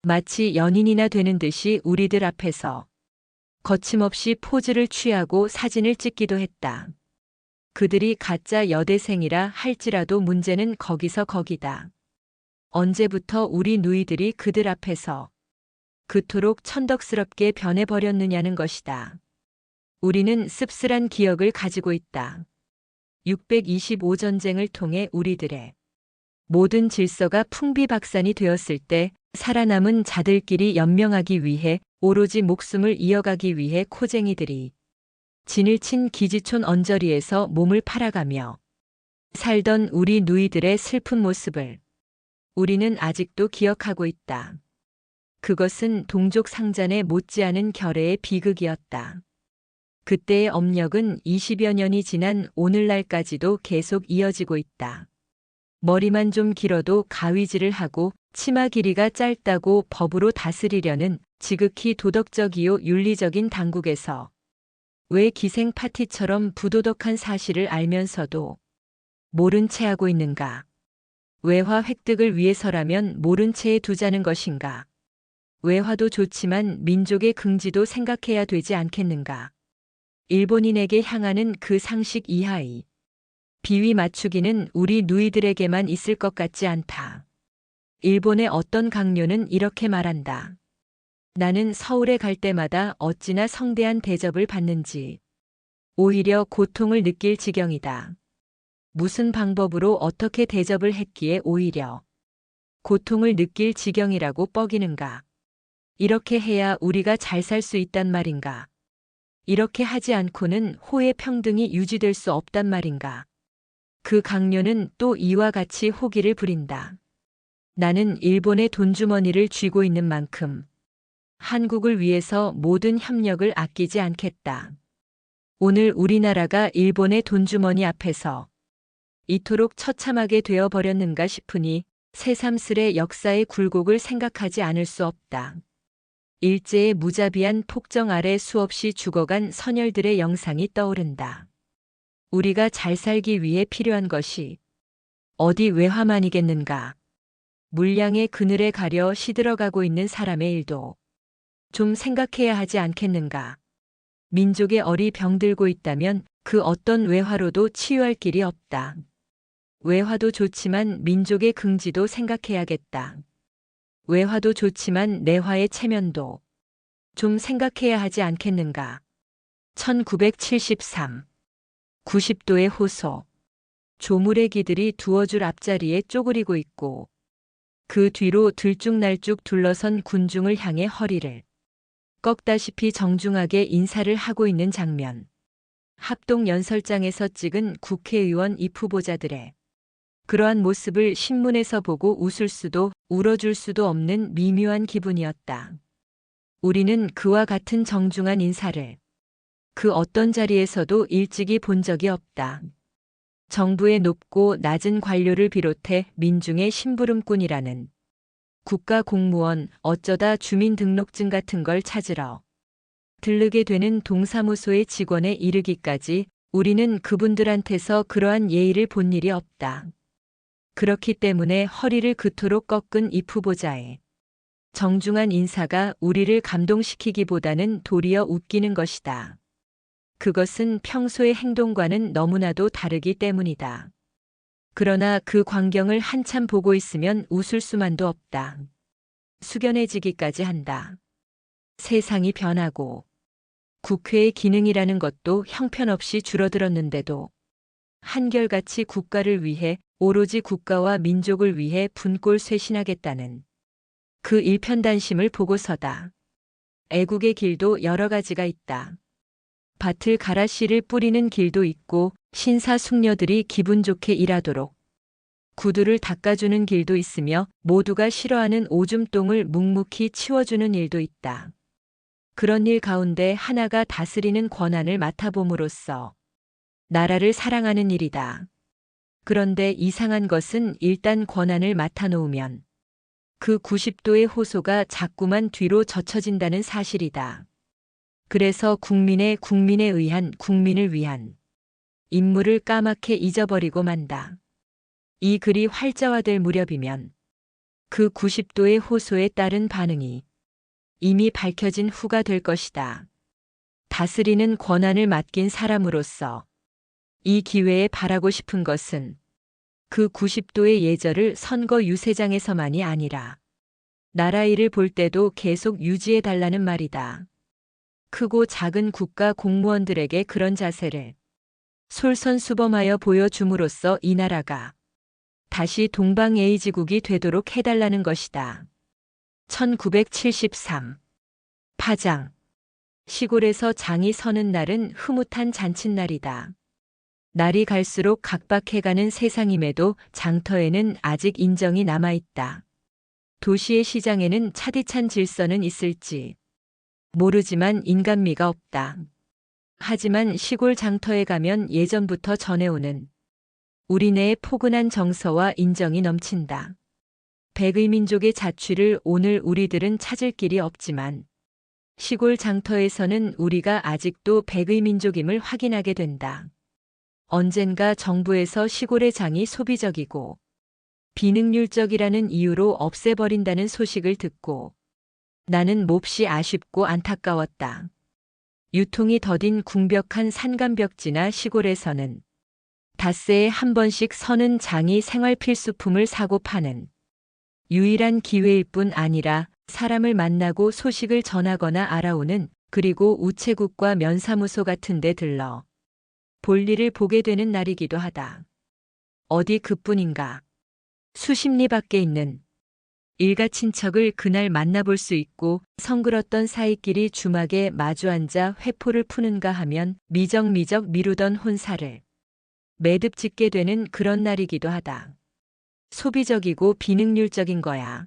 마치 연인이나 되는 듯이 우리들 앞에서 거침없이 포즈를 취하고 사진을 찍기도 했다. 그들이 가짜 여대생이라 할지라도 문제는 거기서 거기다. 언제부터 우리 누이들이 그들 앞에서 그토록 천덕스럽게 변해버렸느냐는 것이다. 우리는 씁쓸한 기억을 가지고 있다. 625전쟁을 통해 우리들의 모든 질서가 풍비박산이 되었을 때 살아남은 자들끼리 연명하기 위해 오로지 목숨을 이어가기 위해 코쟁이들이 진을 친 기지촌 언저리에서 몸을 팔아가며 살던 우리 누이들의 슬픈 모습을 우리는 아직도 기억하고 있다. 그것은 동족 상잔에 못지않은 결의의 비극이었다. 그때의 업력은 20여 년이 지난 오늘날까지도 계속 이어지고 있다. 머리만 좀 길어도 가위질을 하고 치마 길이가 짧다고 법으로 다스리려는 지극히 도덕적이요 윤리적인 당국에서 왜 기생 파티처럼 부도덕한 사실을 알면서도 모른 채 하고 있는가? 외화 획득을 위해서라면 모른 채에 두자는 것인가? 외화도 좋지만 민족의 긍지도 생각해야 되지 않겠는가? 일본인에게 향하는 그 상식 이하의 비위 맞추기는 우리 누이들에게만 있을 것 같지 않다. 일본의 어떤 강요는 이렇게 말한다. 나는 서울에 갈 때마다 어찌나 성대한 대접을 받는지 오히려 고통을 느낄 지경이다. 무슨 방법으로 어떻게 대접을 했기에 오히려 고통을 느낄 지경이라고 뻐기는가? 이렇게 해야 우리가 잘 살 수 있단 말인가? 이렇게 하지 않고는 호의 평등이 유지될 수 없단 말인가? 그 강요는 또 이와 같이 호기를 부린다. 나는 일본의 돈주머니를 쥐고 있는 만큼 한국을 위해서 모든 협력을 아끼지 않겠다. 오늘 우리나라가 일본의 돈주머니 앞에서 이토록 처참하게 되어버렸는가 싶으니 새삼스레 역사의 굴곡을 생각하지 않을 수 없다. 일제의 무자비한 폭정 아래 수없이 죽어간 선열들의 영상이 떠오른다. 우리가 잘 살기 위해 필요한 것이 어디 외화만이겠는가. 물량의 그늘에 가려 시들어가고 있는 사람의 일도 좀 생각해야 하지 않겠는가. 민족의 얼이 병들고 있다면 그 어떤 외화로도 치유할 길이 없다. 외화도 좋지만 민족의 긍지도 생각해야겠다. 외화도 좋지만 내화의 체면도 좀 생각해야 하지 않겠는가. 1973 90도의 호소. 조물의 기들이 두어줄 앞자리에 쪼그리고 있고 그 뒤로 들쭉날쭉 둘러선 군중을 향해 허리를 꺾다시피 정중하게 인사를 하고 있는 장면. 합동연설장에서 찍은 국회의원 입후보자들의 그러한 모습을 신문에서 보고 웃을 수도 울어줄 수도 없는 미묘한 기분이었다. 우리는 그와 같은 정중한 인사를 그 어떤 자리에서도 일찍이 본 적이 없다. 정부의 높고 낮은 관료를 비롯해 민중의 심부름꾼이라는 국가공무원, 어쩌다 주민등록증 같은 걸 찾으러 들르게 되는 동사무소의 직원에 이르기까지 우리는 그분들한테서 그러한 예의를 본 일이 없다. 그렇기 때문에 허리를 그토록 꺾은 이 후보자의 정중한 인사가 우리를 감동시키기보다는 도리어 웃기는 것이다. 그것은 평소의 행동과는 너무나도 다르기 때문이다. 그러나 그 광경을 한참 보고 있으면 웃을 수만도 없다. 숙연해지기까지 한다. 세상이 변하고 국회의 기능이라는 것도 형편없이 줄어들었는데도 한결같이 국가를 위해 오로지 국가와 민족을 위해 분골 쇄신하겠다는 그 일편단심을 보고서다. 애국의 길도 여러 가지가 있다. 밭을 갈아 씨를 뿌리는 길도 있고 신사숙녀들이 기분 좋게 일하도록 구두를 닦아주는 길도 있으며 모두가 싫어하는 오줌똥을 묵묵히 치워주는 일도 있다. 그런 일 가운데 하나가 다스리는 권한을 맡아봄으로써 나라를 사랑하는 일이다. 그런데 이상한 것은 일단 권한을 맡아놓으면 그 90도의 호소가 자꾸만 뒤로 젖혀진다는 사실이다. 그래서 국민에 의한 국민을 위한 임무를 까맣게 잊어버리고 만다. 이 글이 활자화될 무렵이면 그 90도의 호소에 따른 반응이 이미 밝혀진 후가 될 것이다. 다스리는 권한을 맡긴 사람으로서 이 기회에 바라고 싶은 것은 그 90도의 예절을 선거 유세장에서만이 아니라 나라 일을 볼 때도 계속 유지해 달라는 말이다. 크고 작은 국가 공무원들에게 그런 자세를 솔선수범하여 보여줌으로써 이 나라가 다시 동방예의지국이 되도록 해달라는 것이다. 1973 파장. 시골에서 장이 서는 날은 흐뭇한 잔칫날이다. 날이 갈수록 각박해가는 세상임에도 장터에는 아직 인정이 남아있다. 도시의 시장에는 차디찬 질서는 있을지 모르지만 인간미가 없다. 하지만 시골 장터에 가면 예전부터 전해오는 우리네의 포근한 정서와 인정이 넘친다. 백의 민족의 자취를 오늘 우리들은 찾을 길이 없지만 시골 장터에서는 우리가 아직도 백의 민족임을 확인하게 된다. 언젠가 정부에서 시골의 장이 소비적이고 비능률적이라는 이유로 없애버린다는 소식을 듣고 나는 몹시 아쉽고 안타까웠다. 유통이 더딘 궁벽한 산간벽지나 시골에서는 닷새에 한 번씩 서는 장이 생활 필수품을 사고 파는 유일한 기회일 뿐 아니라 사람을 만나고 소식을 전하거나 알아오는 그리고 우체국과 면사무소 같은 데 들러 볼일을 보게 되는 날이기도 하다. 어디 그뿐인가. 수십 리 밖에 있는 일가 친척을 그날 만나볼 수 있고 성글었던 사이끼리 주막에 마주 앉아 회포를 푸는가 하면 미적미적 미루던 혼사를 매듭 짓게 되는 그런 날이기도 하다. 소비적이고 비능률적인 거야.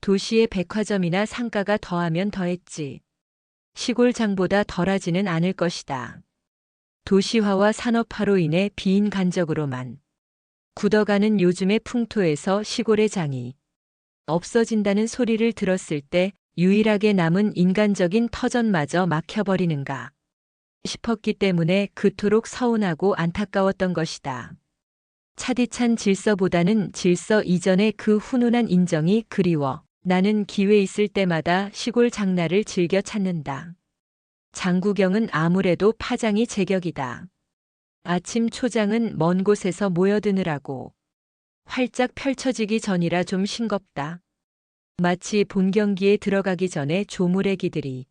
도시의 백화점이나 상가가 더하면 더했지. 시골 장보다 덜하지는 않을 것이다. 도시화와 산업화로 인해 비인 간적으로만 굳어가는 요즘의 풍토에서 시골의 장이 없어진다는 소리를 들었을 때 유일하게 남은 인간적인 터전마저 막혀버리는가 싶었기 때문에 그토록 서운하고 안타까웠던 것이다. 차디찬 질서보다는 질서 이전의 그 훈훈한 인정이 그리워 나는 기회 있을 때마다 시골 장날을 즐겨 찾는다. 장구경은 아무래도 파장이 제격이다. 아침 초장은 먼 곳에서 모여드느라고 활짝 펼쳐지기 전이라 좀 싱겁다. 마치 본 경기에 들어가기 전에 조무래기들이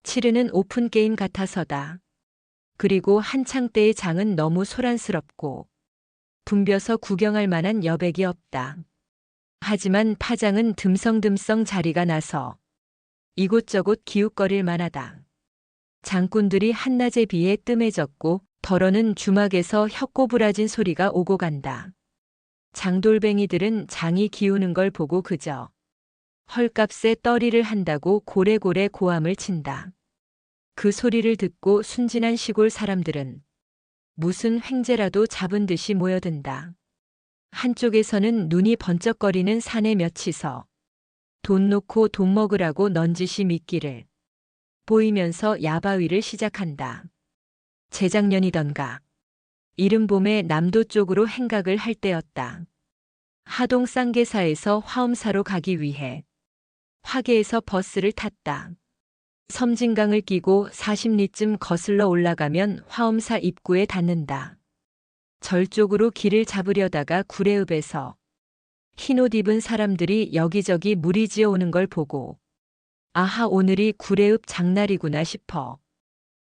치르는 오픈게임 같아서다. 그리고 한창 때의 장은 너무 소란스럽고 붐벼서 구경할 만한 여백이 없다. 하지만 파장은 듬성듬성 자리가 나서 이곳저곳 기웃거릴 만하다. 장꾼들이 한낮에 비해 뜸해졌고 덜어는 주막에서 혀꼬부라진 소리가 오고 간다. 장돌뱅이들은 장이 기우는 걸 보고 그저 헐값에 떨이를 한다고 고래고래 고함을 친다. 그 소리를 듣고 순진한 시골 사람들은 무슨 횡재라도 잡은 듯이 모여든다. 한쪽에서는 눈이 번쩍거리는 사내 몇이서 돈 놓고 돈 먹으라고 넌지시 미끼를 보이면서 야바위를 시작한다. 재작년이던가 이른 봄에 남도 쪽으로 행각을 할 때였다. 하동 쌍계사에서 화엄사로 가기 위해 화계에서 버스를 탔다. 섬진강을 끼고 40리쯤 거슬러 올라가면 화엄사 입구에 닿는다. 절 쪽으로 길을 잡으려다가 구례읍에서 흰옷 입은 사람들이 여기저기 무리지어 오는 걸 보고 아하, 오늘이 구례읍 장날이구나 싶어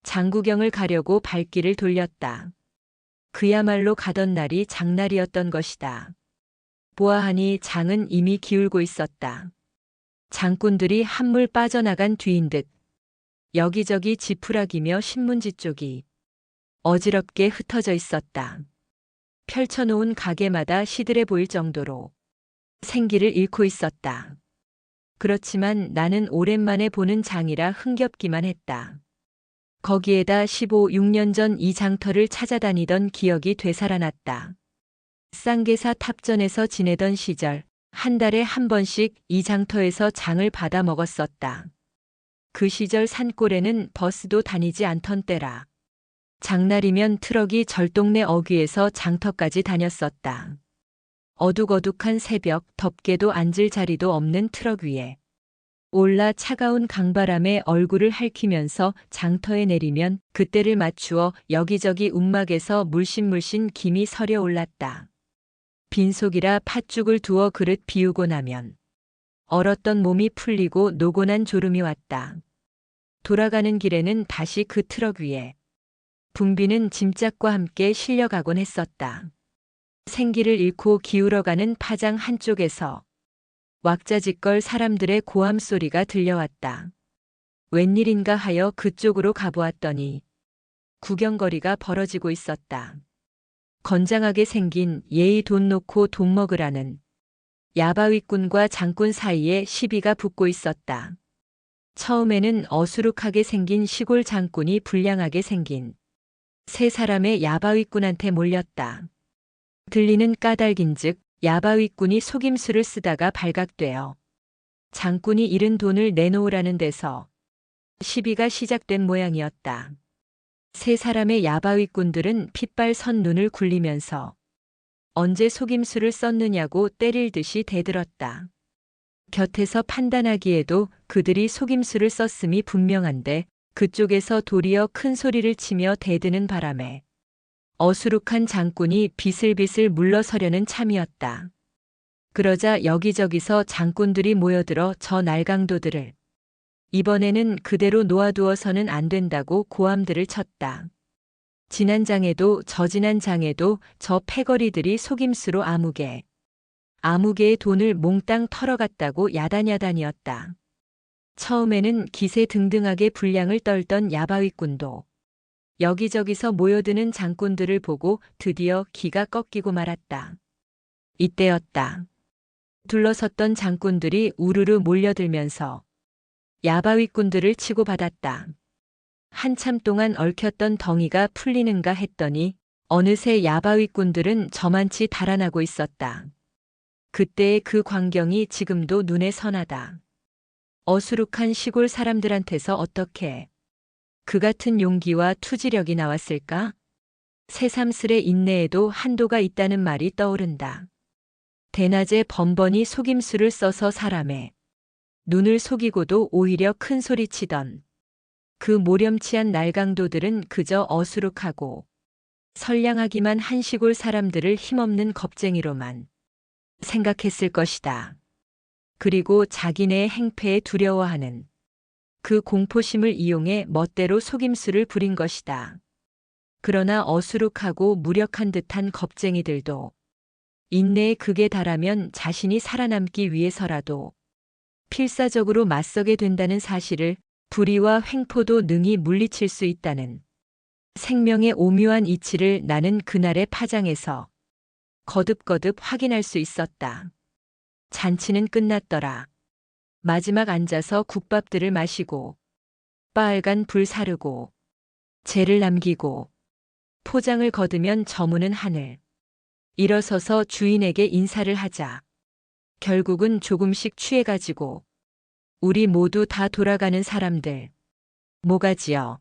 장구경을 가려고 발길을 돌렸다. 그야말로 가던 날이 장날이었던 것이다. 보아하니 장은 이미 기울고 있었다. 장꾼들이 한물 빠져나간 뒤인 듯 여기저기 지푸라기며 신문지 쪽이 어지럽게 흩어져 있었다. 펼쳐놓은 가게마다 시들해 보일 정도로 생기를 잃고 있었다. 그렇지만 나는 오랜만에 보는 장이라 흥겹기만 했다. 거기에다 6년 전 이 장터를 찾아다니던 기억이 되살아났다. 쌍계사 탑전에서 지내던 시절 한 달에 한 번씩 이 장터에서 장을 받아 먹었었다. 그 시절 산골에는 버스도 다니지 않던 때라 장날이면 트럭이 절동네 어귀에서 장터까지 다녔었다. 어둑어둑한 새벽, 덥게도 앉을 자리도 없는 트럭 위에 올라 차가운 강바람에 얼굴을 핥히면서 장터에 내리면 그때를 맞추어 여기저기 움막에서 물씬물씬 김이 서려 올랐다. 빈속이라 팥죽을 두어 그릇 비우고 나면 얼었던 몸이 풀리고 노곤한 졸음이 왔다. 돌아가는 길에는 다시 그 트럭 위에 붐비는 짐짝과 함께 실려가곤 했었다. 생기를 잃고 기울어가는 파장 한쪽에서 왁자지껄 사람들의 고함 소리가 들려왔다. 웬일인가 하여 그쪽으로 가보았더니 구경거리가 벌어지고 있었다. 건장하게 생긴 예의 돈 놓고 돈 먹으라는 야바위꾼과 장꾼 사이에 시비가 붙고 있었다. 처음에는 어수룩하게 생긴 시골 장꾼이 불량하게 생긴 세 사람의 야바위꾼한테 몰렸다. 들리는 까닭인즉 야바위꾼이 속임수를 쓰다가 발각되어 장꾼이 잃은 돈을 내놓으라는 데서 시비가 시작된 모양이었다. 세 사람의 야바위꾼들은 핏발 선 눈을 굴리면서 언제 속임수를 썼느냐고 때릴 듯이 대들었다. 곁에서 판단하기에도 그들이 속임수를 썼음이 분명한데 그쪽에서 도리어 큰 소리를 치며 대드는 바람에 어수룩한 장꾼이 비슬비슬 물러서려는 참이었다. 그러자 여기저기서 장꾼들이 모여들어 저 날강도들을 이번에는 그대로 놓아두어서는 안 된다고 고함들을 쳤다. 지난 장에도 저지난 장에도 저 패거리들이 속임수로 아무개의 돈을 몽땅 털어갔다고 야단야단이었다. 처음에는 기세 등등하게 분량을 떨던 야바위꾼도 여기저기서 모여드는 장꾼들을 보고 드디어 기가 꺾이고 말았다. 이때였다. 둘러섰던 장꾼들이 우르르 몰려들면서 야바위꾼들을 치고받았다. 한참 동안 얽혔던 덩이가 풀리는가 했더니 어느새 야바위꾼들은 저만치 달아나고 있었다. 그때의 그 광경이 지금도 눈에 선하다. 어수룩한 시골 사람들한테서 어떻게 그 같은 용기와 투지력이 나왔을까? 새삼스레 인내에도 한도가 있다는 말이 떠오른다. 대낮에 번번이 속임수를 써서 사람의 눈을 속이고도 오히려 큰 소리치던 그 모렴치한 날강도들은 그저 어수룩하고 선량하기만 한 시골 사람들을 힘없는 겁쟁이로만 생각했을 것이다. 그리고 자기네의 행패에 두려워하는 그 공포심을 이용해 멋대로 속임수를 부린 것이다. 그러나 어수룩하고 무력한 듯한 겁쟁이들도 인내의 극에 달하면 자신이 살아남기 위해서라도 필사적으로 맞서게 된다는 사실을 불의와 횡포도 능히 물리칠 수 있다는 생명의 오묘한 이치를 나는 그날의 파장에서 거듭거듭 확인할 수 있었다. 잔치는 끝났더라. 마지막 앉아서 국밥들을 마시고 빨간 불 사르고 재를 남기고 포장을 거두면 저무는 하늘. 일어서서 주인에게 인사를 하자. 결국은 조금씩 취해가지고 우리 모두 다 돌아가는 사람들. 뭐가지요?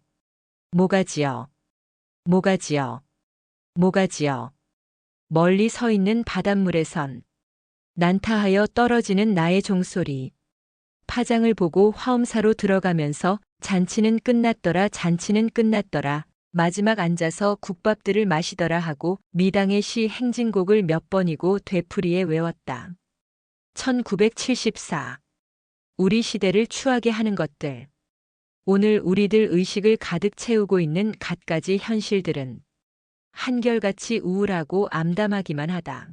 뭐가지요? 뭐가지요? 뭐가지요? 멀리 서 있는 바닷물에선 난타하여 떨어지는 나의 종소리. 파장을 보고 화엄사로 들어가면서 잔치는 끝났더라, 잔치는 끝났더라. 마지막 앉아서 국밥들을 마시더라 하고 미당의 시 행진곡을 몇 번이고 되풀이해 외웠다. 1974. 우리 시대를 추하게 하는 것들. 오늘 우리들 의식을 가득 채우고 있는 갖가지 현실들은 한결같이 우울하고 암담하기만 하다.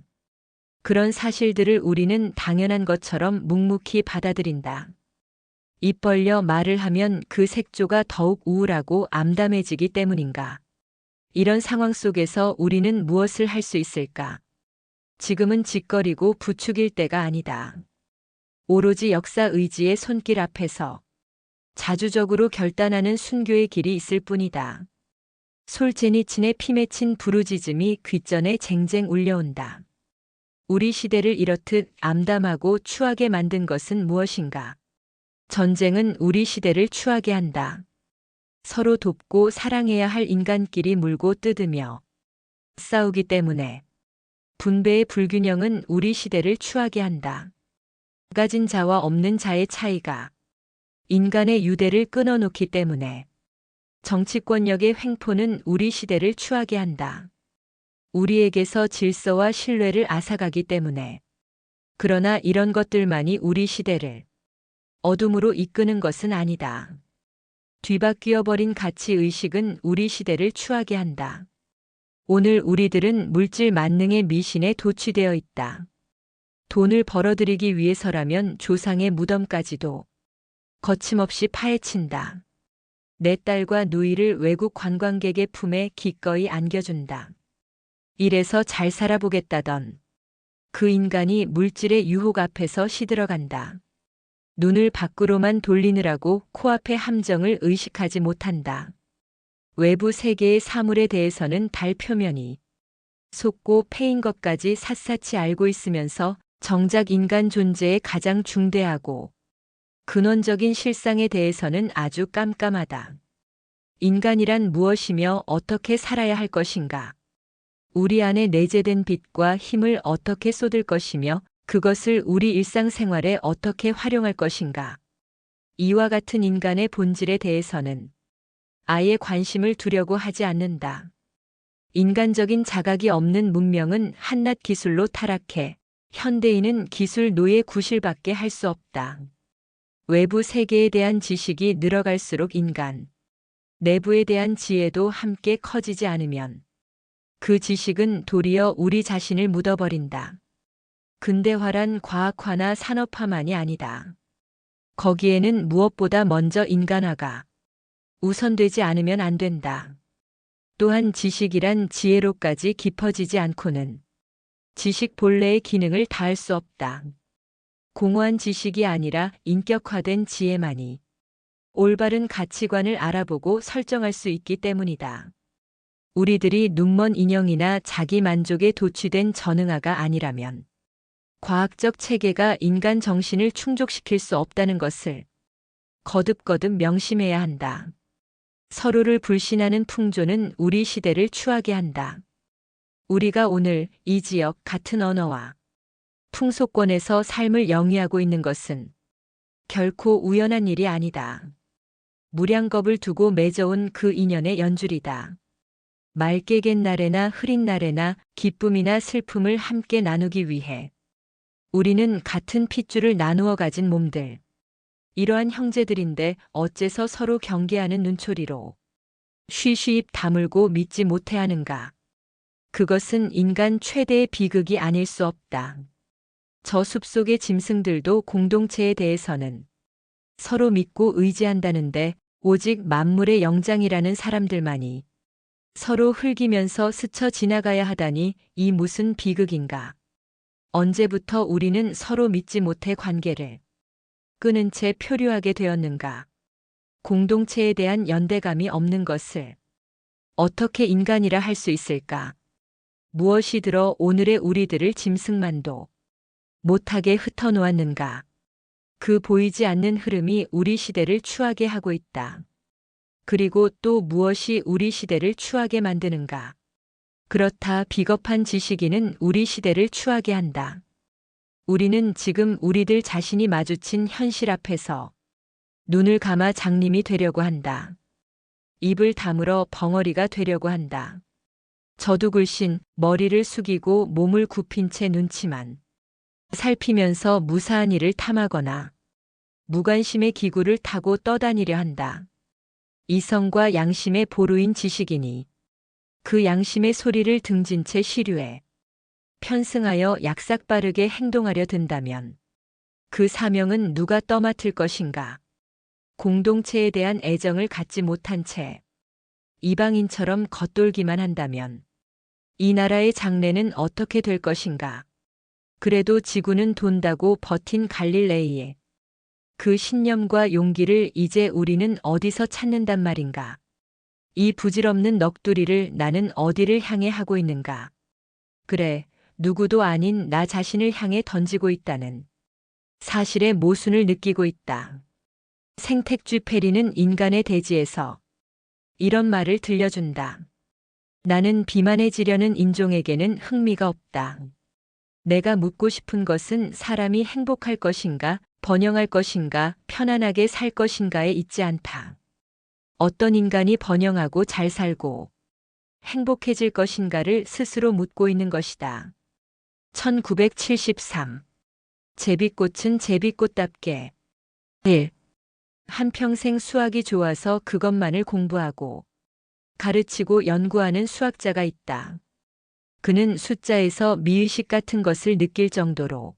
그런 사실들을 우리는 당연한 것처럼 묵묵히 받아들인다. 입 벌려 말을 하면 그 색조가 더욱 우울하고 암담해지기 때문인가. 이런 상황 속에서 우리는 무엇을 할 수 있을까? 지금은 짓거리고 부추길 때가 아니다. 오로지 역사 의지의 손길 앞에서 자주적으로 결단하는 순교의 길이 있을 뿐이다. 솔제니친의 피 맺힌 부르짖음이 귓전에 쟁쟁 울려온다. 우리 시대를 이렇듯 암담하고 추하게 만든 것은 무엇인가? 전쟁은 우리 시대를 추하게 한다. 서로 돕고 사랑해야 할 인간끼리 물고 뜯으며 싸우기 때문에. 분배의 불균형은 우리 시대를 추하게 한다. 가진 자와 없는 자의 차이가 인간의 유대를 끊어놓기 때문에. 정치권력의 횡포는 우리 시대를 추하게 한다. 우리에게서 질서와 신뢰를 앗아가기 때문에. 그러나 이런 것들만이 우리 시대를 어둠으로 이끄는 것은 아니다. 뒤바뀌어버린 가치의식은 우리 시대를 추하게 한다. 오늘 우리들은 물질 만능의 미신에 도취되어 있다. 돈을 벌어들이기 위해서라면 조상의 무덤까지도 거침없이 파헤친다. 내 딸과 누이를 외국 관광객의 품에 기꺼이 안겨준다. 이래서 잘 살아보겠다던 그 인간이 물질의 유혹 앞에서 시들어간다. 눈을 밖으로만 돌리느라고 코앞의 함정을 의식하지 못한다. 외부 세계의 사물에 대해서는 달 표면이 속고 패인 것까지 샅샅이 알고 있으면서 정작 인간 존재의 가장 중대하고 근원적인 실상에 대해서는 아주 깜깜하다. 인간이란 무엇이며 어떻게 살아야 할 것인가? 우리 안에 내재된 빛과 힘을 어떻게 쏟을 것이며 그것을 우리 일상생활에 어떻게 활용할 것인가? 이와 같은 인간의 본질에 대해서는 아예 관심을 두려고 하지 않는다. 인간적인 자각이 없는 문명은 한낱 기술로 타락해 현대인은 기술 노예 구실밖에 할 수 없다. 외부 세계에 대한 지식이 늘어갈수록 인간, 내부에 대한 지혜도 함께 커지지 않으면 그 지식은 도리어 우리 자신을 묻어버린다. 근대화란 과학화나 산업화만이 아니다. 거기에는 무엇보다 먼저 인간화가 우선되지 않으면 안 된다. 또한 지식이란 지혜로까지 깊어지지 않고는 지식 본래의 기능을 다할 수 없다. 공허한 지식이 아니라 인격화된 지혜만이 올바른 가치관을 알아보고 설정할 수 있기 때문이다. 우리들이 눈먼 인형이나 자기 만족에 도취된 전응아가 아니라면 과학적 체계가 인간 정신을 충족시킬 수 없다는 것을 거듭거듭 명심해야 한다. 서로를 불신하는 풍조는 우리 시대를 추하게 한다. 우리가 오늘 이 지역 같은 언어와 풍속권에서 삶을 영위하고 있는 것은 결코 우연한 일이 아니다. 무량겁을 두고 맺어온 그 인연의 연줄이다. 맑게 갠 날에나 흐린 날에나 기쁨이나 슬픔을 함께 나누기 위해 우리는 같은 핏줄을 나누어 가진 몸들. 이러한 형제들인데 어째서 서로 경계하는 눈초리로 쉬쉬 입 다물고 믿지 못해 하는가. 그것은 인간 최대의 비극이 아닐 수 없다. 저 숲속의 짐승들도 공동체에 대해서는 서로 믿고 의지한다는데 오직 만물의 영장이라는 사람들만이 서로 흘기면서 스쳐 지나가야 하다니 이 무슨 비극인가. 언제부터 우리는 서로 믿지 못해 관계를 끊은 채 표류하게 되었는가. 공동체에 대한 연대감이 없는 것을 어떻게 인간이라 할 수 있을까? 무엇이 들어 오늘의 우리들을 짐승만도 못하게 흩어놓았는가? 그 보이지 않는 흐름이 우리 시대를 추하게 하고 있다. 그리고 또 무엇이 우리 시대를 추하게 만드는가? 그렇다, 비겁한 지식인은 우리 시대를 추하게 한다. 우리는 지금 우리들 자신이 마주친 현실 앞에서 눈을 감아 장님이 되려고 한다. 입을 다물어 벙어리가 되려고 한다. 저두굴신 머리를 숙이고 몸을 굽힌 채 눈치만 살피면서 무사한 일을 탐하거나 무관심의 기구를 타고 떠다니려 한다. 이성과 양심의 보루인 지식인이 그 양심의 소리를 등진 채 시류에 편승하여 약삭빠르게 행동하려 든다면 그 사명은 누가 떠맡을 것인가? 공동체에 대한 애정을 갖지 못한 채 이방인처럼 겉돌기만 한다면 이 나라의 장래는 어떻게 될 것인가? 그래도 지구는 돈다고 버틴 갈릴레이의 그 신념과 용기를 이제 우리는 어디서 찾는단 말인가? 이 부질없는 넋두리를 나는 어디를 향해 하고 있는가? 그래, 누구도 아닌 나 자신을 향해 던지고 있다는 사실의 모순을 느끼고 있다. 생택쥐 페리는 인간의 대지에서 이런 말을 들려준다. 나는 비만해지려는 인종에게는 흥미가 없다. 내가 묻고 싶은 것은 사람이 행복할 것인가, 번영할 것인가, 편안하게 살 것인가에 있지 않다. 어떤 인간이 번영하고 잘 살고 행복해질 것인가를 스스로 묻고 있는 것이다. 1973. 제비꽃은 제비꽃답게 1. 한평생 수학이 좋아서 그것만을 공부하고 가르치고 연구하는 수학자가 있다. 그는 숫자에서 미의식 같은 것을 느낄 정도로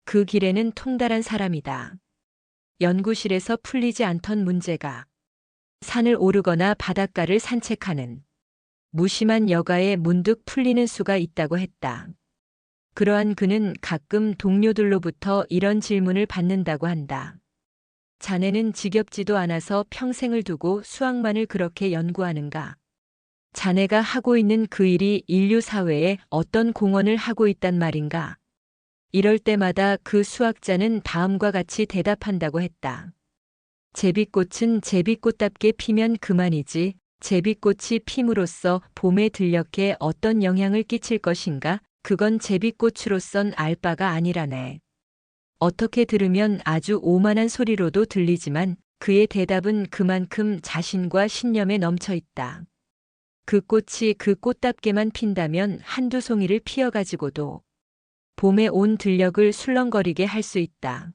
그 길에는 통달한 사람이다. 연구실에서 풀리지 않던 문제가 산을 오르거나 바닷가를 산책하는 무심한 여가에 문득 풀리는 수가 있다고 했다. 그러한 그는 가끔 동료들로부터 이런 질문을 받는다고 한다. 자네는 지겹지도 않아서 평생을 두고 수학만을 그렇게 연구하는가? 자네가 하고 있는 그 일이 인류 사회에 어떤 공헌을 하고 있단 말인가? 이럴 때마다 그 수학자는 다음과 같이 대답한다고 했다. 제비꽃은 제비꽃답게 피면 그만이지, 제비꽃이 핌으로써 봄에 들녘에 어떤 영향을 끼칠 것인가? 그건 제비꽃으로선 알 바가 아니라네. 어떻게 들으면 아주 오만한 소리로도 들리지만 그의 대답은 그만큼 자신과 신념에 넘쳐 있다. 그 꽃이 그 꽃답게만 핀다면 한두 송이를 피어가지고도 봄에 온 들녘을 술렁거리게 할 수 있다.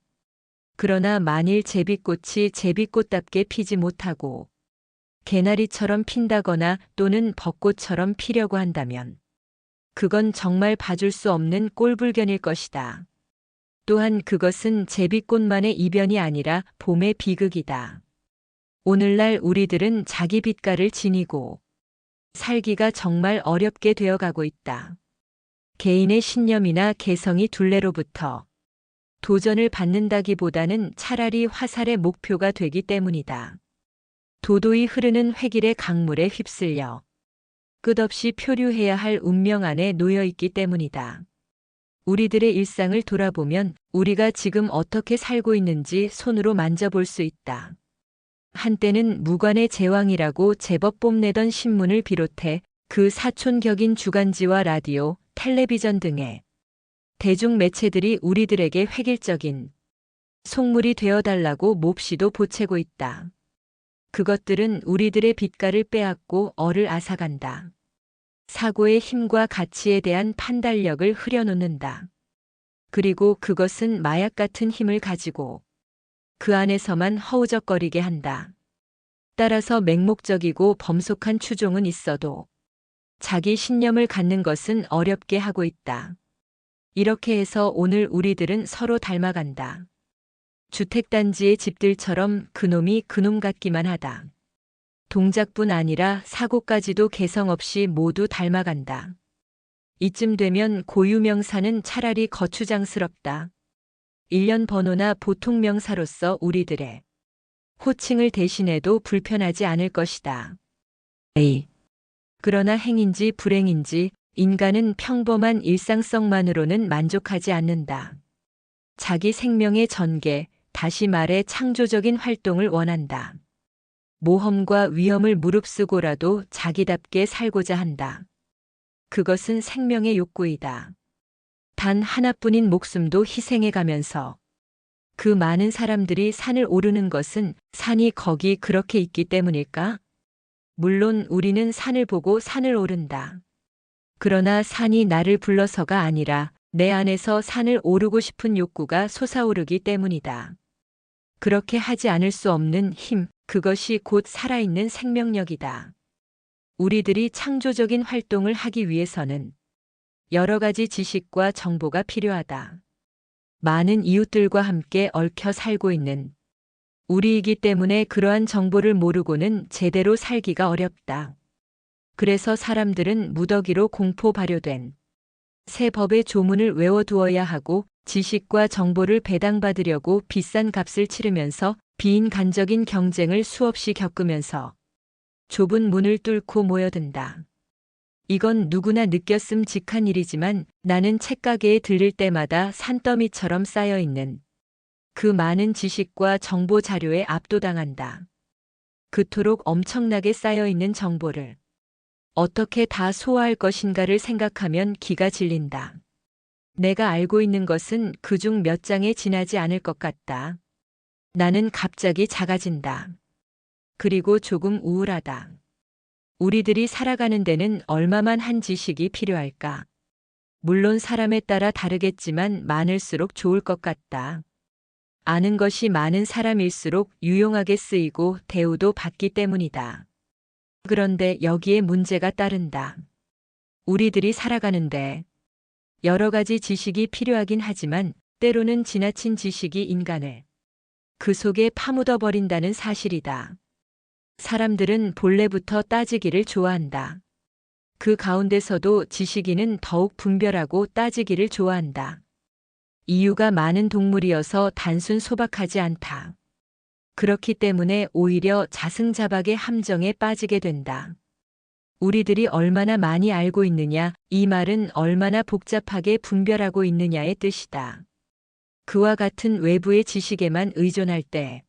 그러나 만일 제비꽃이 제비꽃답게 피지 못하고 개나리처럼 핀다거나 또는 벚꽃처럼 피려고 한다면 그건 정말 봐줄 수 없는 꼴불견일 것이다. 또한 그것은 제비꽃만의 이변이 아니라 봄의 비극이다. 오늘날 우리들은 자기 빛깔을 지니고 살기가 정말 어렵게 되어가고 있다. 개인의 신념이나 개성이 둘레로부터 도전을 받는다기보다는 차라리 화살의 목표가 되기 때문이다. 도도히 흐르는 획일의 강물에 휩쓸려 끝없이 표류해야 할 운명 안에 놓여 있기 때문이다. 우리들의 일상을 돌아보면 우리가 지금 어떻게 살고 있는지 손으로 만져볼 수 있다. 한때는 무관의 제왕이라고 제법 뽐내던 신문을 비롯해 그 사촌격인 주간지와 라디오, 텔레비전 등의 대중매체들이 우리들에게 획일적인 속물이 되어달라고 몹시도 보채고 있다. 그것들은 우리들의 빛깔을 빼앗고 얼을 앗아간다. 사고의 힘과 가치에 대한 판단력을 흐려놓는다. 그리고 그것은 마약 같은 힘을 가지고 그 안에서만 허우적거리게 한다. 따라서 맹목적이고 범속한 추종은 있어도 자기 신념을 갖는 것은 어렵게 하고 있다. 이렇게 해서 오늘 우리들은 서로 닮아간다. 주택단지의 집들처럼 그놈이 그놈 같기만 하다. 동작뿐 아니라 사고까지도 개성 없이 모두 닮아간다. 이쯤 되면 고유명사는 차라리 거추장스럽다. 일련 번호나 보통 명사로서 우리들의 호칭을 대신해도 불편하지 않을 것이다. A. 그러나 행인지 불행인지 인간은 평범한 일상성만으로는 만족하지 않는다. 자기 생명의 전개, 다시 말해 창조적인 활동을 원한다. 모험과 위험을 무릅쓰고라도 자기답게 살고자 한다. 그것은 생명의 욕구이다. 단 하나뿐인 목숨도 희생해 가면서 그 많은 사람들이 산을 오르는 것은 산이 거기 그렇게 있기 때문일까? 물론 우리는 산을 보고 산을 오른다. 그러나 산이 나를 불러서가 아니라 내 안에서 산을 오르고 싶은 욕구가 솟아오르기 때문이다. 그렇게 하지 않을 수 없는 힘, 그것이 곧 살아있는 생명력이다. 우리들이 창조적인 활동을 하기 위해서는 여러 가지 지식과 정보가 필요하다. 많은 이웃들과 함께 얽혀 살고 있는 우리이기 때문에 그러한 정보를 모르고는 제대로 살기가 어렵다. 그래서 사람들은 무더기로 공포 발효된 새 법의 조문을 외워두어야 하고 지식과 정보를 배당받으려고 비싼 값을 치르면서 비인간적인 경쟁을 수없이 겪으면서 좁은 문을 뚫고 모여든다. 이건 누구나 느꼈음직한 일이지만 나는 책가게에 들릴 때마다 산더미처럼 쌓여있는 그 많은 지식과 정보 자료에 압도당한다. 그토록 엄청나게 쌓여있는 정보를 어떻게 다 소화할 것인가를 생각하면 기가 질린다. 내가 알고 있는 것은 그중 몇 장에 지나지 않을 것 같다. 나는 갑자기 작아진다. 그리고 조금 우울하다. 우리들이 살아가는 데는 얼마만 한 지식이 필요할까? 물론 사람에 따라 다르겠지만 많을수록 좋을 것 같다. 아는 것이 많은 사람일수록 유용하게 쓰이고 대우도 받기 때문이다. 그런데 여기에 문제가 따른다. 우리들이 살아가는데 여러 가지 지식이 필요하긴 하지만 때로는 지나친 지식이 인간을 그 속에 파묻어 버린다는 사실이다. 사람들은 본래부터 따지기를 좋아한다. 그 가운데서도 지식인은 더욱 분별하고 따지기를 좋아한다. 이유가 많은 동물이어서 단순 소박하지 않다. 그렇기 때문에 오히려 자승자박의 함정에 빠지게 된다. 우리들이 얼마나 많이 알고 있느냐, 이 말은 얼마나 복잡하게 분별하고 있느냐의 뜻이다. 그와 같은 외부의 지식에만 의존할 때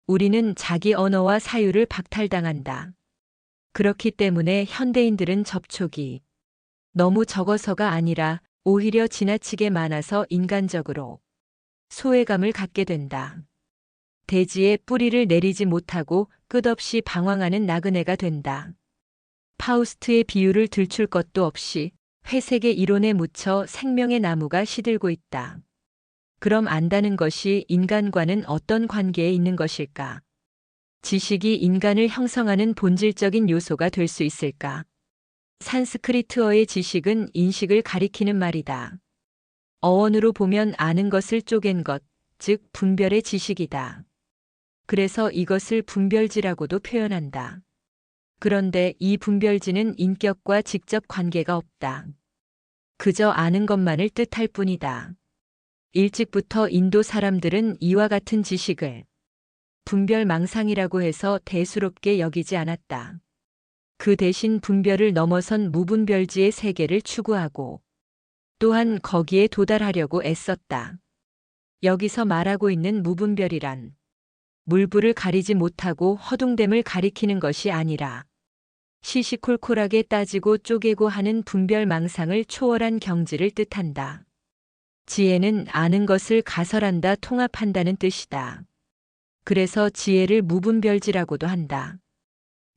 우리는 자기 언어와 사유를 박탈당한다. 그렇기 때문에 현대인들은 접촉이 너무 적어서가 아니라 오히려 지나치게 많아서 인간적으로 소외감을 갖게 된다. 대지에 뿌리를 내리지 못하고 끝없이 방황하는 나그네가 된다. 파우스트의 비유를 들출 것도 없이 회색의 이론에 묻혀 생명의 나무가 시들고 있다. 그럼 안다는 것이 인간과는 어떤 관계에 있는 것일까? 지식이 인간을 형성하는 본질적인 요소가 될 수 있을까? 산스크리트어의 지식은 인식을 가리키는 말이다. 어원으로 보면 아는 것을 쪼갠 것, 즉 분별의 지식이다. 그래서 이것을 분별지라고도 표현한다. 그런데 이 분별지는 인격과 직접 관계가 없다. 그저 아는 것만을 뜻할 뿐이다. 일찍부터 인도 사람들은 이와 같은 지식을 분별망상이라고 해서 대수롭게 여기지 않았다. 그 대신 분별을 넘어선 무분별지의 세계를 추구하고 또한 거기에 도달하려고 애썼다. 여기서 말하고 있는 무분별이란 물불을 가리지 못하고 허둥댐을 가리키는 것이 아니라 시시콜콜하게 따지고 쪼개고 하는 분별망상을 초월한 경지를 뜻한다. 지혜는 아는 것을 가설한다, 통합한다는 뜻이다. 그래서 지혜를 무분별지라고도 한다.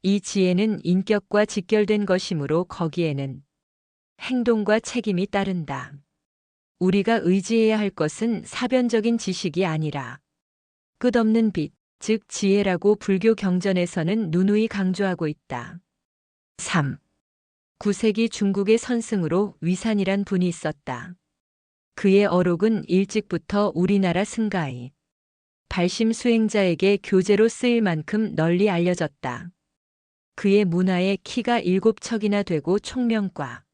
이 지혜는 인격과 직결된 것이므로 거기에는 행동과 책임이 따른다. 우리가 의지해야 할 것은 사변적인 지식이 아니라 끝없는 빛, 즉 지혜라고 불교 경전에서는 누누이 강조하고 있다. 3. 9세기 중국의 선승으로 위산이란 분이 있었다. 그의 어록은 일찍부터 우리나라 승가의 발심 수행자에게 교재로 쓰일 만큼 널리 알려졌다. 그의 문화에 키가 7척이나 되고 총명과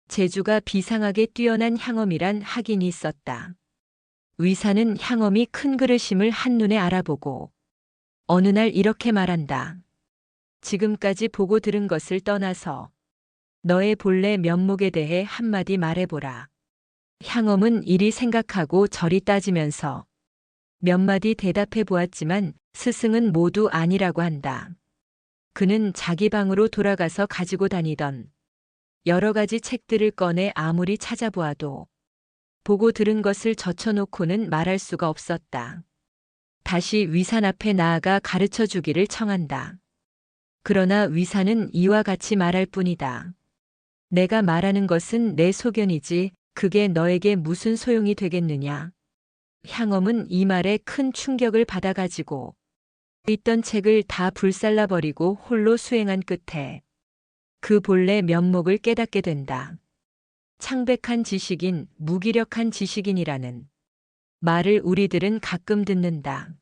재주가 비상하게 뛰어난 향엄이란 학인이 있었다. 위사는 향엄이 큰 그릇임을 한눈에 알아보고 어느 날 이렇게 말한다. 지금까지 보고 들은 것을 떠나서 너의 본래 면목에 대해 한마디 말해보라. 향엄은 이리 생각하고 저리 따지면서 몇 마디 대답해 보았지만 스승은 모두 아니라고 한다. 그는 자기 방으로 돌아가서 가지고 다니던 여러 가지 책들을 꺼내 아무리 찾아보아도 보고 들은 것을 젖혀놓고는 말할 수가 없었다. 다시 위산 앞에 나아가 가르쳐 주기를 청한다. 그러나 위산은 이와 같이 말할 뿐이다. 내가 말하는 것은 내 소견이지 그게 너에게 무슨 소용이 되겠느냐. 향엄은 이 말에 큰 충격을 받아가지고 있던 책을 다 불살라버리고 홀로 수행한 끝에 그 본래 면목을 깨닫게 된다. 창백한 지식인, 무기력한 지식인이라는 말을 우리들은 가끔 듣는다.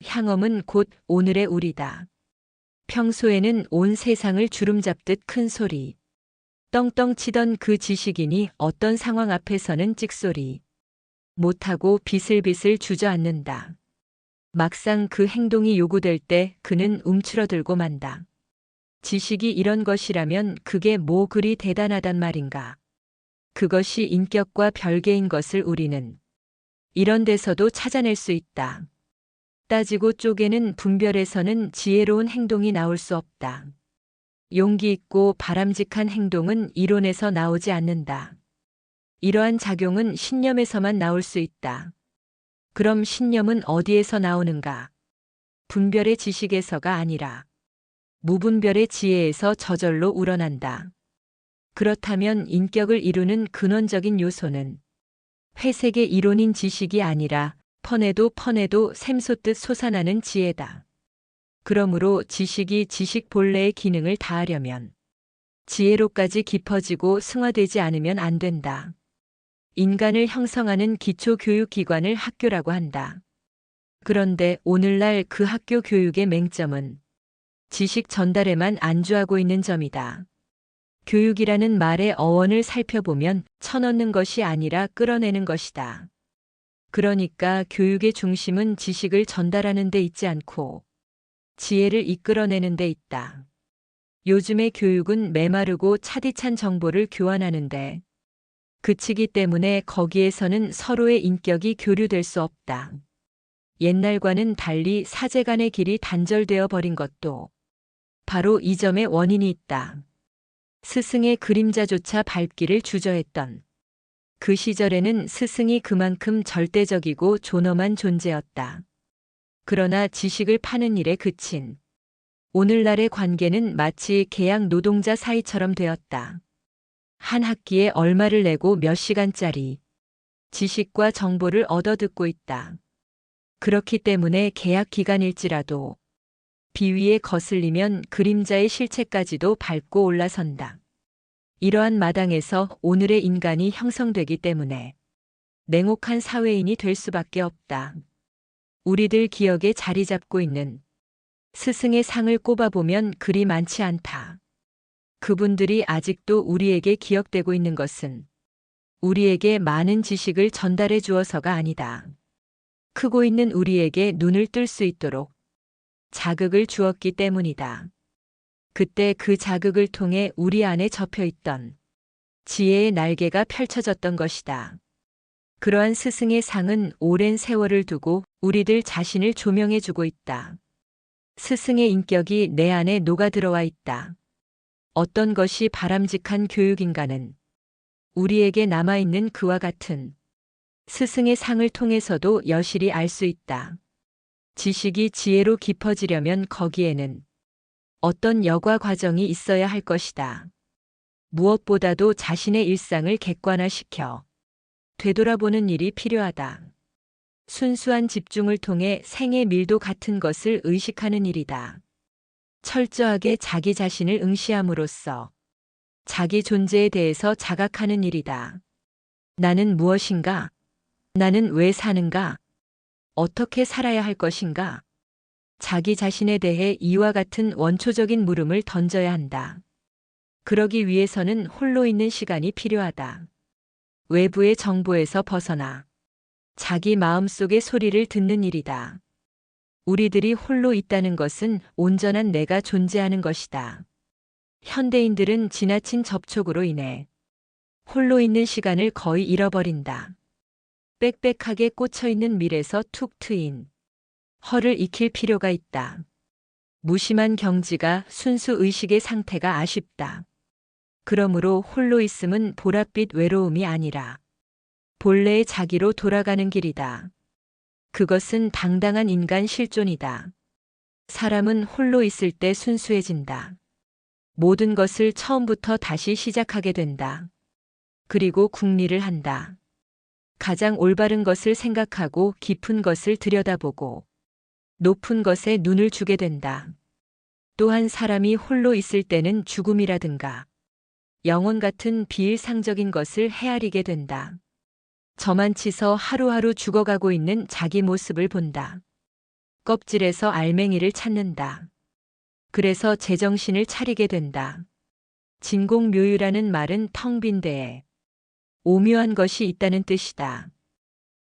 향엄은 곧 오늘의 우리다. 평소에는 온 세상을 주름잡듯 큰 소리, 떵떵 치던 그 지식인이 어떤 상황 앞에서는 찍소리 못하고 비슬비슬 주저앉는다. 막상 그 행동이 요구될 때 그는 움츠러들고 만다. 지식이 이런 것이라면 그게 뭐 그리 대단하단 말인가. 그것이 인격과 별개인 것을 우리는 이런 데서도 찾아낼 수 있다. 따지고 쪼개는 분별에서는 지혜로운 행동이 나올 수 없다. 용기 있고 바람직한 행동은 이론에서 나오지 않는다. 이러한 작용은 신념에서만 나올 수 있다. 그럼 신념은 어디에서 나오는가? 분별의 지식에서가 아니라 무분별의 지혜에서 저절로 우러난다. 그렇다면 인격을 이루는 근원적인 요소는 회색의 이론인 지식이 아니라 퍼내도 샘솟듯 솟아나는 지혜다. 그러므로 지식이 지식 본래의 기능을 다하려면 지혜로까지 깊어지고 승화되지 않으면 안 된다. 인간을 형성하는 기초교육기관을 학교라고 한다. 그런데 오늘날 그 학교 교육의 맹점은 지식 전달에만 안주하고 있는 점이다. 교육이라는 말의 어원을 살펴보면 쳐넣는 것이 아니라 끌어내는 것이다. 그러니까 교육의 중심은 지식을 전달하는 데 있지 않고 지혜를 이끌어내는 데 있다. 요즘의 교육은 메마르고 차디찬 정보를 교환하는데 그치기 때문에 거기에서는 서로의 인격이 교류될 수 없다. 옛날과는 달리 사제 간의 길이 단절되어 버린 것도 바로 이 점에 원인이 있다. 스승의 그림자조차 밟기를 주저했던 그 시절에는 스승이 그만큼 절대적이고 존엄한 존재였다. 그러나 지식을 파는 일에 그친 오늘날의 관계는 마치 계약 노동자 사이처럼 되었다. 한 학기에 얼마를 내고 몇 시간짜리 지식과 정보를 얻어듣고 있다. 그렇기 때문에 계약 기간일지라도 비위에 거슬리면 그림자의 실체까지도 밟고 올라선다. 이러한 마당에서 오늘의 인간이 형성되기 때문에 냉혹한 사회인이 될 수밖에 없다. 우리들 기억에 자리 잡고 있는 스승의 상을 꼽아보면 그리 많지 않다. 그분들이 아직도 우리에게 기억되고 있는 것은 우리에게 많은 지식을 전달해 주어서가 아니다. 크고 있는 우리에게 눈을 뜰 수 있도록 자극을 주었기 때문이다. 그때 그 자극을 통해 우리 안에 접혀 있던 지혜의 날개가 펼쳐졌던 것이다. 그러한 스승의 상은 오랜 세월을 두고 우리들 자신을 조명해 주고 있다. 스승의 인격이 내 안에 녹아 들어와 있다. 어떤 것이 바람직한 교육인가는 우리에게 남아있는 그와 같은 스승의 상을 통해서도 여실히 알 수 있다. 지식이 지혜로 깊어지려면 거기에는 어떤 여과 과정이 있어야 할 것이다. 무엇보다도 자신의 일상을 객관화시켜 되돌아보는 일이 필요하다. 순수한 집중을 통해 생의 밀도 같은 것을 의식하는 일이다. 철저하게 자기 자신을 응시함으로써 자기 존재에 대해서 자각하는 일이다. 나는 무엇인가? 나는 왜 사는가? 어떻게 살아야 할 것인가? 자기 자신에 대해 이와 같은 원초적인 물음을 던져야 한다. 그러기 위해서는 홀로 있는 시간이 필요하다. 외부의 정보에서 벗어나 자기 마음속의 소리를 듣는 일이다. 우리들이 홀로 있다는 것은 온전한 내가 존재하는 것이다. 현대인들은 지나친 접촉으로 인해 홀로 있는 시간을 거의 잃어버린다. 빽빽하게 꽂혀 있는 밀에서 툭 트인 허를 익힐 필요가 있다. 무심한 경지가 순수 의식의 상태가 아쉽다. 그러므로 홀로 있음은 보랏빛 외로움이 아니라 본래의 자기로 돌아가는 길이다. 그것은 당당한 인간 실존이다. 사람은 홀로 있을 때 순수해진다. 모든 것을 처음부터 다시 시작하게 된다. 그리고 궁리를 한다. 가장 올바른 것을 생각하고 깊은 것을 들여다보고 높은 것에 눈을 주게 된다. 또한 사람이 홀로 있을 때는 죽음이라든가 영혼 같은 비일상적인 것을 헤아리게 된다. 저만치서 하루하루 죽어가고 있는 자기 모습을 본다. 껍질에서 알맹이를 찾는다. 그래서 제정신을 차리게 된다. 진공묘유라는 말은 텅 빈 데에 오묘한 것이 있다는 뜻이다.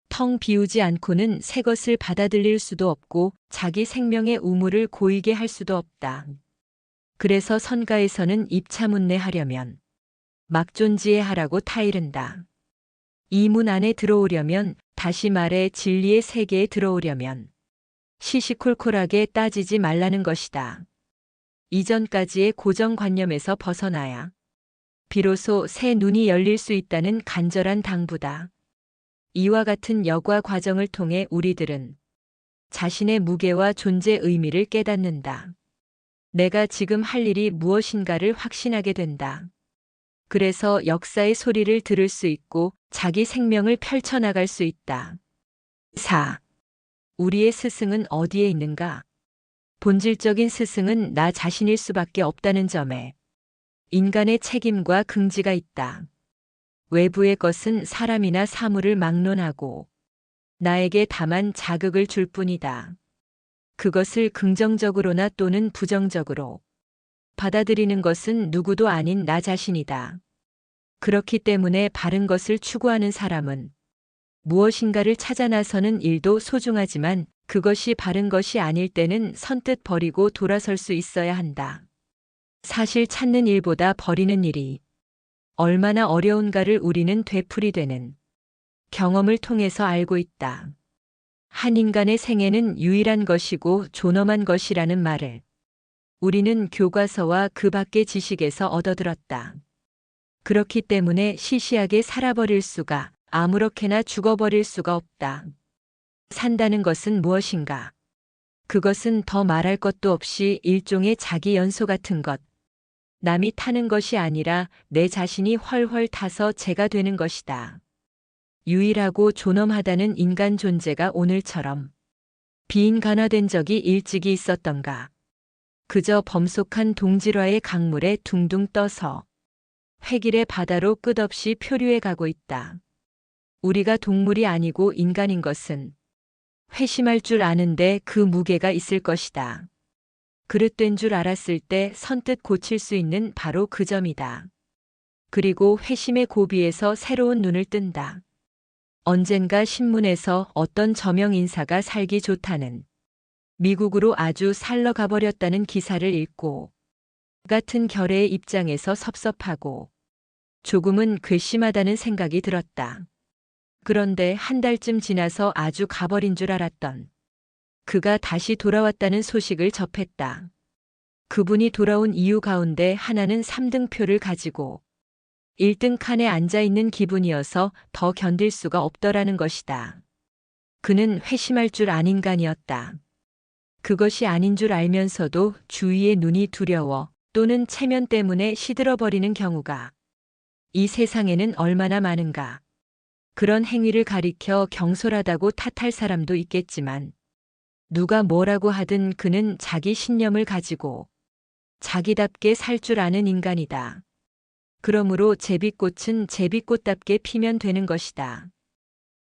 텅 비우지 않고는 새 것을 받아들일 수도 없고 자기 생명의 우물을 고이게 할 수도 없다. 그래서 선가에서는 입차문내하려면 막존지에 하라고 타이른다. 이 문 안에 들어오려면, 다시 말해 진리의 세계에 들어오려면 시시콜콜하게 따지지 말라는 것이다. 이전까지의 고정관념에서 벗어나야 비로소 새 눈이 열릴 수 있다는 간절한 당부다. 이와 같은 여과 과정을 통해 우리들은 자신의 무게와 존재 의미를 깨닫는다. 내가 지금 할 일이 무엇인가를 확신하게 된다. 그래서 역사의 소리를 들을 수 있고 자기 생명을 펼쳐나갈 수 있다. 4. 우리의 스승은 어디에 있는가? 본질적인 스승은 나 자신일 수밖에 없다는 점에 인간의 책임과 긍지가 있다. 외부의 것은 사람이나 사물을 막론하고 나에게 다만 자극을 줄 뿐이다. 그것을 긍정적으로나 또는 부정적으로 받아들이는 것은 누구도 아닌 나 자신이다. 그렇기 때문에 바른 것을 추구하는 사람은 무엇인가를 찾아 나서는 일도 소중하지만 그것이 바른 것이 아닐 때는 선뜻 버리고 돌아설 수 있어야 한다. 사실 찾는 일보다 버리는 일이 얼마나 어려운가를 우리는 되풀이되는 경험을 통해서 알고 있다. 한 인간의 생애는 유일한 것이고 존엄한 것이라는 말을 우리는 교과서와 그 밖의 지식에서 얻어들었다. 그렇기 때문에 시시하게 살아버릴 수가, 아무렇게나 죽어버릴 수가 없다. 산다는 것은 무엇인가? 그것은 더 말할 것도 없이 일종의 자기 연소 같은 것. 남이 타는 것이 아니라 내 자신이 훨훨 타서 제가 되는 것이다. 유일하고 존엄하다는 인간 존재가 오늘처럼 비인간화된 적이 일찍이 있었던가? 그저 범속한 동질화의 강물에 둥둥 떠서 획일의 바다로 끝없이 표류해 가고 있다. 우리가 동물이 아니고 인간인 것은 회심할 줄 아는데 그 무게가 있을 것이다. 그릇된 줄 알았을 때 선뜻 고칠 수 있는 바로 그 점이다. 그리고 회심의 고비에서 새로운 눈을 뜬다. 언젠가 신문에서 어떤 저명 인사가 살기 좋다는 미국으로 아주 살러 가버렸다는 기사를 읽고 같은 결의의 입장에서 섭섭하고 조금은 괘씸하다는 생각이 들었다. 그런데 한 달쯤 지나서 아주 가버린 줄 알았던 그가 다시 돌아왔다는 소식을 접했다. 그분이 돌아온 이유 가운데 하나는 3등표를 가지고 1등 칸에 앉아있는 기분이어서 더 견딜 수가 없더라는 것이다. 그는 회심할 줄 안 인간이었다. 그것이 아닌 줄 알면서도 주위의 눈이 두려워 또는 체면 때문에 시들어버리는 경우가 이 세상에는 얼마나 많은가. 그런 행위를 가리켜 경솔하다고 탓할 사람도 있겠지만 누가 뭐라고 하든 그는 자기 신념을 가지고 자기답게 살 줄 아는 인간이다. 그러므로 제비꽃은 제비꽃답게 피면 되는 것이다.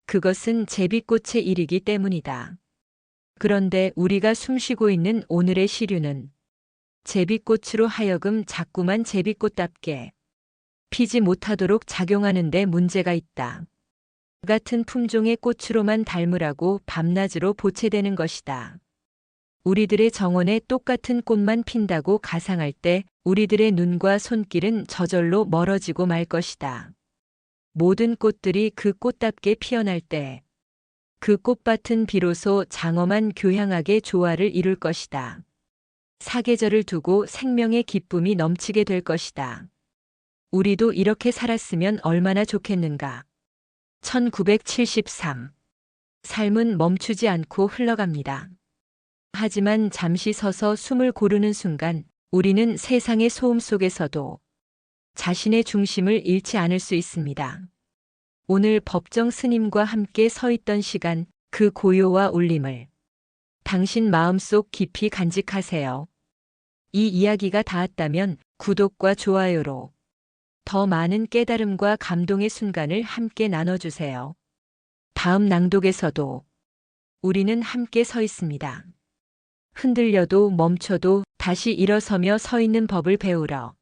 그것은 제비꽃의 일이기 때문이다. 그런데 우리가 숨쉬고 있는 오늘의 시류는 제비꽃으로 하여금 자꾸만 제비꽃답게 피지 못하도록 작용하는 데 문제가 있다. 같은 품종의 꽃으로만 닮으라고 밤낮으로 보채되는 것이다. 우리들의 정원에 똑같은 꽃만 핀다고 가상할 때 우리들의 눈과 손길은 저절로 멀어지고 말 것이다. 모든 꽃들이 그 꽃답게 피어날 때 그 꽃밭은 비로소 장엄한 교향하게 조화를 이룰 것이다. 사계절을 두고 생명의 기쁨이 넘치게 될 것이다. 우리도 이렇게 살았으면 얼마나 좋겠는가. 1973. 삶은 멈추지 않고 흘러갑니다. 하지만 잠시 서서 숨을 고르는 순간 우리는 세상의 소음 속에서도 자신의 중심을 잃지 않을 수 있습니다. 오늘 법정 스님과 함께 서 있던 시간, 그 고요와 울림을 당신 마음속 깊이 간직하세요. 이 이야기가 닿았다면 구독과 좋아요로 더 많은 깨달음과 감동의 순간을 함께 나눠주세요. 다음 낭독에서도 우리는 함께 서 있습니다. 흔들려도 멈춰도 다시 일어서며 서 있는 법을 배우러